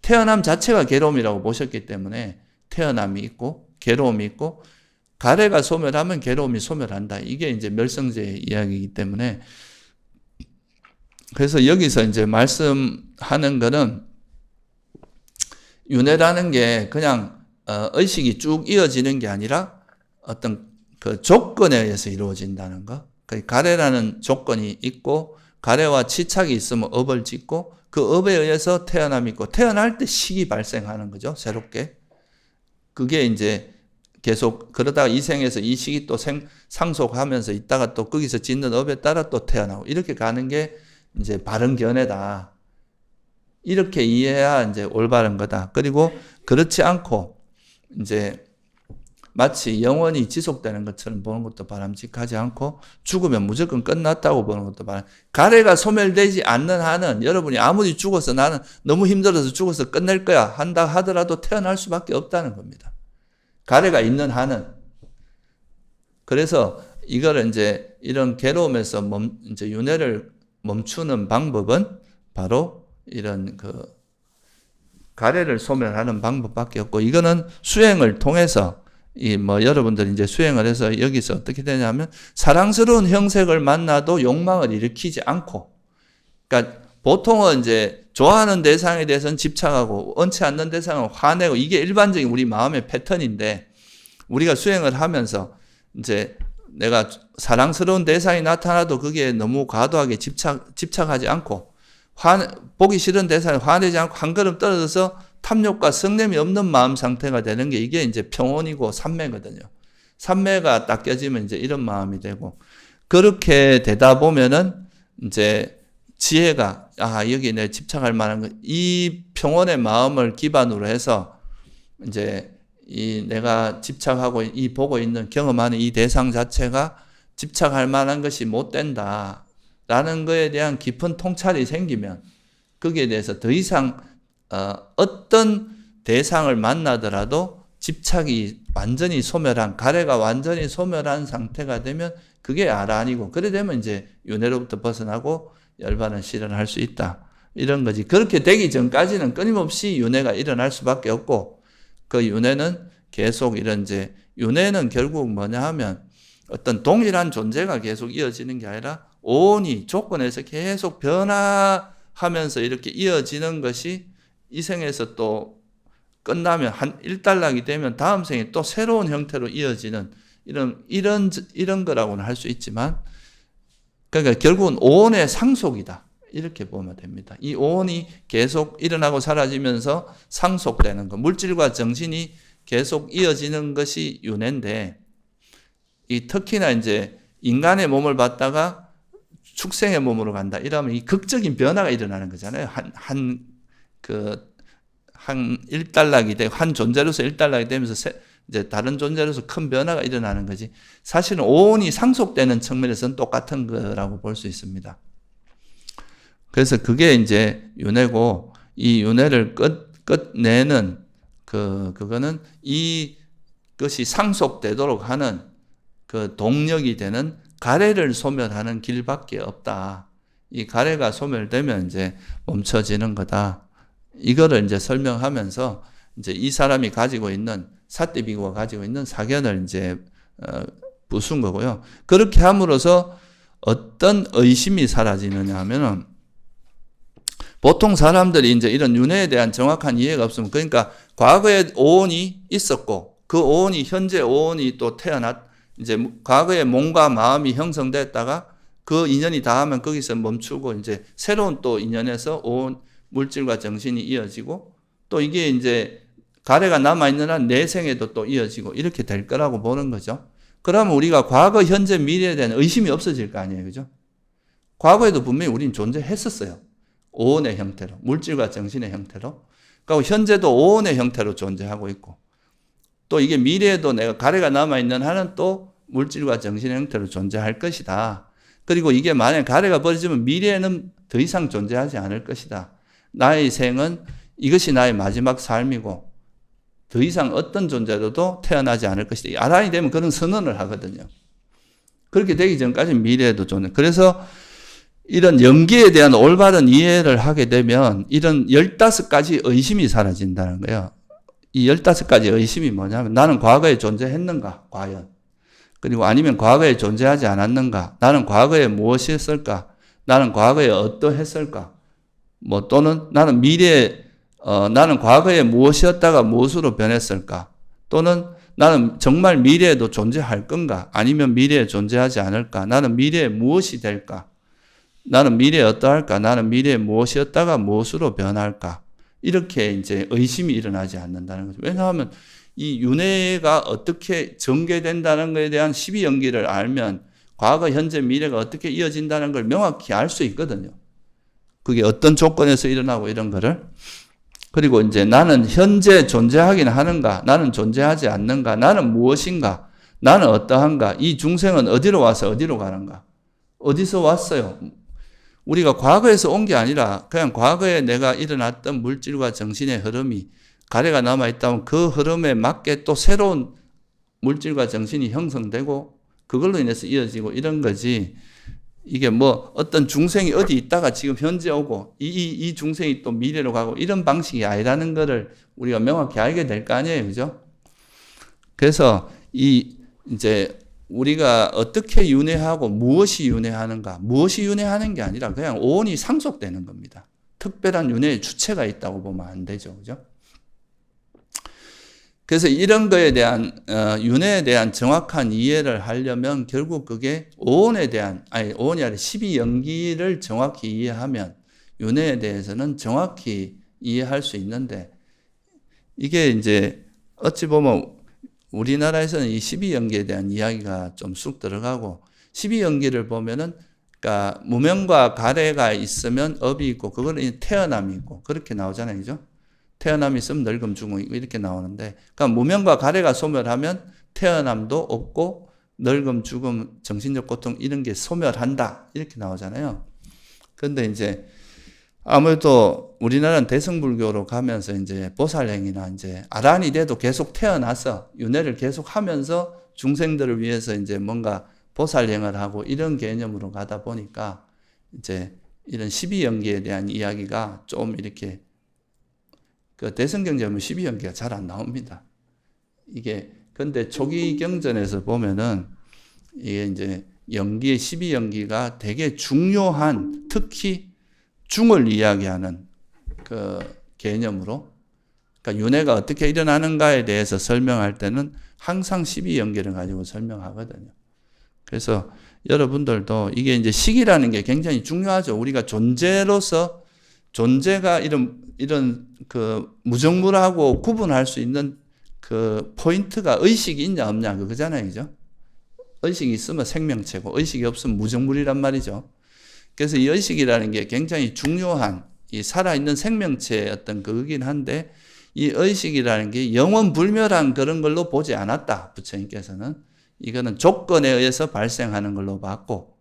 태어남 자체가 괴로움이라고 보셨기 때문에 태어남이 있고 괴로움이 있고, 가래가 소멸하면 괴로움이 소멸한다. 이게 이제 멸성제의 이야기이기 때문에, 그래서 여기서 이제 말씀하는 거는 윤회라는 게 그냥 의식이 쭉 이어지는 게 아니라 어떤 그 조건에 의해서 이루어진다는 거. 그 가래라는 조건이 있고 가래와 치착이 있으면 업을 짓고 그 업에 의해서 태어남이 있고, 태어날 때 식이 발생하는 거죠. 새롭게. 그게 이제 계속 그러다가 이 생에서 이 식이 또 상속하면서 있다가 또 거기서 짓는 업에 따라 또 태어나고, 이렇게 가는 게 이제 바른 견해다. 이렇게 이해해야 이제 올바른 거다. 그리고 그렇지 않고 이제 마치 영원히 지속되는 것처럼 보는 것도 바람직하지 않고, 죽으면 무조건 끝났다고 보는 것도 가래가 소멸되지 않는 한은 여러분이 아무리 죽어서 나는 너무 힘들어서 죽어서 끝낼 거야 한다 하더라도 태어날 수밖에 없다는 겁니다. 가래가 있는 한은. 그래서 이거를 이제 이런 괴로움에서 이제 윤회를 멈추는 방법은 바로 이런 그 가래를 소멸하는 방법밖에 없고, 이거는 수행을 통해서 여러분들이 이제 수행을 해서 여기서 어떻게 되냐면 사랑스러운 형색을 만나도 욕망을 일으키지 않고, 그러니까 보통은 이제 좋아하는 대상에 대해서는 집착하고 원치 않는 대상은 화내고, 이게 일반적인 우리 마음의 패턴인데, 우리가 수행을 하면서 이제 내가 사랑스러운 대상이 나타나도 그게 너무 과도하게 집착하지 않고, 보기 싫은 대상에 화내지 않고 한 걸음 떨어져서 탐욕과 성냄이 없는 마음 상태가 되는 게 이게 이제 평온이고 삼매거든요. 삼매가 딱 껴지면 이제 이런 마음이 되고, 그렇게 되다 보면은 이제 지혜가, 여기 내 집착할 만한 거, 이 평온의 마음을 기반으로 해서 이제 내가 집착하고 이 보고 있는 경험하는 이 대상 자체가 집착할 만한 것이 못 된다라는 거에 대한 깊은 통찰이 생기면, 거기에 대해서 더 이상 어떤 대상을 만나더라도 집착이 완전히 소멸한, 가래가 완전히 소멸한 상태가 되면 그게 아란이고, 그래 되면 이제 윤회로부터 벗어나고 열반을 실현할 수 있다. 이런 거지. 그렇게 되기 전까지는 끊임없이 윤회가 일어날 수밖에 없고, 그 윤회는 계속 윤회는 결국 뭐냐 하면 어떤 동일한 존재가 계속 이어지는 게 아니라 온이 조건에서 계속 변화하면서 이렇게 이어지는 것이 이 생에서 또 끝나면 한 일단락이 되면 다음 생에 또 새로운 형태로 이어지는 이런 거라고는 할 수 있지만, 그러니까 결국은 오온의 상속이다. 이렇게 보면 됩니다. 이 오온이 계속 일어나고 사라지면서 상속되는 것, 물질과 정신이 계속 이어지는 것이 윤회인데, 특히나 이제 인간의 몸을 받다가 축생의 몸으로 간다. 이러면 이 극적인 변화가 일어나는 거잖아요. 한 일단락이 되고, 한 존재로서 일단락이 되면서 이제 다른 존재로서 큰 변화가 일어나는 거지. 사실은 오온이 상속되는 측면에서는 똑같은 거라고 볼 수 있습니다. 그래서 그게 이제 윤회고, 이 윤회를 끝내는 그거는 이것이 상속되도록 하는 그 동력이 되는 가래를 소멸하는 길밖에 없다. 이 가래가 소멸되면 이제 멈춰지는 거다. 이거를 이제 설명하면서 이제 이 사람이 가지고 있는 사띠비구가 가지고 있는 사견을 이제 부순 거고요. 그렇게 함으로써 어떤 의심이 사라지느냐 하면은 보통 사람들이 이제 이런 윤회에 대한 정확한 이해가 없으면, 그러니까 과거에 오온이 있었고 그 오온이 현재 오온이 또 이제 과거에 몸과 마음이 형성됐다가 그 인연이 닿으면 거기서 멈추고 이제 새로운 또 인연에서 오온 물질과 정신이 이어지고 또 이게 이제 가래가 남아있는 한 내생에도 또 이어지고 이렇게 될 거라고 보는 거죠. 그러면 우리가 과거, 현재, 미래에 대한 의심이 없어질 거 아니에요. 그죠? 과거에도 분명히 우리는 존재했었어요. 오온의 형태로, 물질과 정신의 형태로. 그리고 현재도 오온의 형태로 존재하고 있고, 또 이게 미래에도 내가 가래가 남아있는 한은 또 물질과 정신의 형태로 존재할 것이다. 그리고 이게 만약 가래가 버려지면 미래에는 더 이상 존재하지 않을 것이다. 나의 생은 이것이 나의 마지막 삶이고 더 이상 어떤 존재로도 태어나지 않을 것이다. 아란이 되면 그런 선언을 하거든요. 그렇게 되기 전까지는 미래에도 존재. 그래서 이런 연기에 대한 올바른 이해를 하게 되면 이런 15가지 의심이 사라진다는 거예요. 이 15가지 의심이 뭐냐면, 나는 과거에 존재했는가? 과연. 그리고 아니면 과거에 존재하지 않았는가? 나는 과거에 무엇이 했을까? 나는 과거에 어떠했을까? 또는 나는 나는 과거에 무엇이었다가 무엇으로 변했을까? 또는 나는 정말 미래에도 존재할 건가? 아니면 미래에 존재하지 않을까? 나는 미래에 무엇이 될까? 나는 미래에 어떠할까? 나는 미래에 무엇이었다가 무엇으로 변할까? 이렇게 이제 의심이 일어나지 않는다는 거죠. 왜냐하면 이 윤회가 어떻게 전개된다는 것에 대한 12연기를 알면 과거, 현재, 미래가 어떻게 이어진다는 걸 명확히 알 수 있거든요. 그게 어떤 조건에서 일어나고 이런 거를. 그리고 이제 나는 현재 존재하긴 하는가? 나는 존재하지 않는가? 나는 무엇인가? 나는 어떠한가? 이 중생은 어디로 와서 어디로 가는가? 어디서 왔어요? 우리가 과거에서 온 게 아니라 그냥 과거에 내가 일어났던 물질과 정신의 흐름이 가래가 남아있다면 그 흐름에 맞게 또 새로운 물질과 정신이 형성되고 그걸로 인해서 이어지고 이런 거지. 이게 어떤 중생이 어디 있다가 지금 현재 오고 이 중생이 또 미래로 가고 이런 방식이 아니라는 거를 우리가 명확히 알게 될 거 아니에요. 그죠? 그래서 이제 우리가 어떻게 윤회하고 무엇이 윤회하는가, 무엇이 윤회하는 게 아니라 그냥 오온이 상속되는 겁니다. 특별한 윤회의 주체가 있다고 보면 안 되죠. 그죠? 그래서 이런 거에 대한, 윤회에 대한 정확한 이해를 하려면 결국 그게 오온이 아니라 12연기를 정확히 이해하면 윤회에 대해서는 정확히 이해할 수 있는데, 이게 이제 어찌 보면 우리나라에서는 이 12연기에 대한 이야기가 좀 쑥 들어가고, 12연기를 보면은, 그러니까 무명과 가래가 있으면 업이 있고, 그거는 태어남이 있고, 그렇게 나오잖아요. 그죠? 태어남이 있으면 늙음, 죽음, 이렇게 나오는데, 그러니까 무명과 가래가 소멸하면 태어남도 없고, 늙음, 죽음, 정신적 고통, 이런 게 소멸한다. 이렇게 나오잖아요. 그런데 이제, 아무래도 우리나라는 대승불교로 가면서 이제 보살행이나 이제 아란이 돼도 계속 태어나서 윤회를 계속 하면서 중생들을 위해서 이제 뭔가 보살행을 하고 이런 개념으로 가다 보니까 이제 이런 12연기에 대한 이야기가 좀 이렇게 그 대승경제 보면 12연기가 잘 안 나옵니다. 이게 근데 초기 경전에서 보면은 이게 이제 연기의 12연기가 되게 중요한 특히 중을 이야기하는 그 개념으로, 그러니까 윤회가 어떻게 일어나는가에 대해서 설명할 때는 항상 12연계를 가지고 설명하거든요. 그래서 여러분들도 이게 이제 식이라는 게 굉장히 중요하죠. 우리가 존재로서 존재가 이런 그 무정물하고 구분할 수 있는 그 포인트가 의식이 있냐 없냐 그거잖아요. 그죠? 의식이 있으면 생명체고 의식이 없으면 무정물이란 말이죠. 그래서 이 의식이라는 게 굉장히 중요한 이 살아있는 생명체의 어떤 그거긴 한데, 이 의식이라는 게 영원불멸한 그런 걸로 보지 않았다. 부처님께서는 이거는 조건에 의해서 발생하는 걸로 봤고,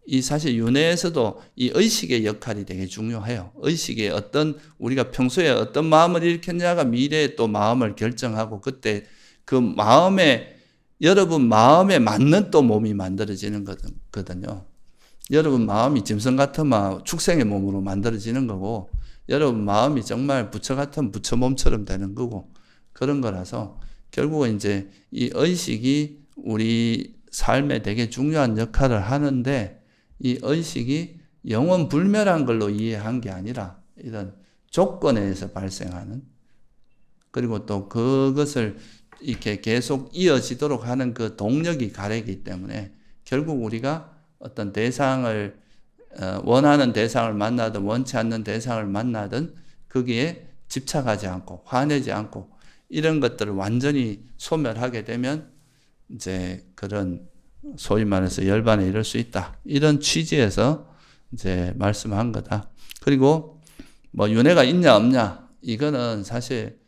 이 사실 윤회에서도 이 의식의 역할이 되게 중요해요. 의식의 어떤 우리가 평소에 어떤 마음을 일으켰냐가 미래에 또 마음을 결정하고, 그때 그 마음에 여러분 마음에 맞는 또 몸이 만들어지는 거거든요. 여러분 마음이 짐승 같으면 축생의 몸으로 만들어지는 거고, 여러분 마음이 정말 부처 같은 부처 몸처럼 되는 거고, 그런 거라서 결국은 이제 이 의식이 우리 삶에 되게 중요한 역할을 하는데, 이 의식이 영원 불멸한 걸로 이해한 게 아니라 이런 조건에 의해서 발생하는, 그리고 또 그것을 이렇게 계속 이어지도록 하는 그 동력이 가래이기 때문에 결국 우리가 어떤 대상을 원하는 대상을 만나든 원치 않는 대상을 만나든 거기에 집착하지 않고 화내지 않고 이런 것들을 완전히 소멸하게 되면 이제 그런 소위 말해서 열반에 이를 수 있다. 이런 취지에서 이제 말씀한 거다. 그리고 뭐 윤회가 있냐 없냐, 이거는 사실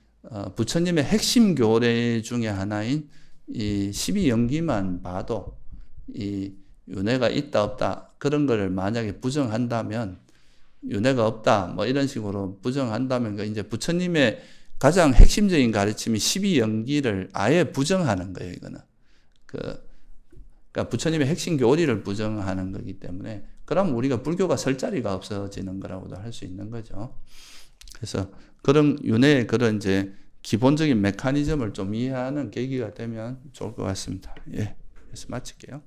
부처님의 핵심 교례 중에 하나인 이 12연기만 봐도 이 윤회가 있다 없다 그런 거를 만약에 부정한다면, 윤회가 없다 뭐 이런 식으로 부정한다면 이제 부처님의 가장 핵심적인 가르침이 12연기를 아예 부정하는 거예요. 이거는 그러니까 부처님의 핵심 교리를 부정하는 거기 때문에, 그럼 우리가 불교가 설 자리가 없어지는 거라고도 할 수 있는 거죠. 그래서 그런 윤회의 그런 이제 기본적인 메커니즘을 좀 이해하는 계기가 되면 좋을 것 같습니다. 예, 그래서 마칠게요.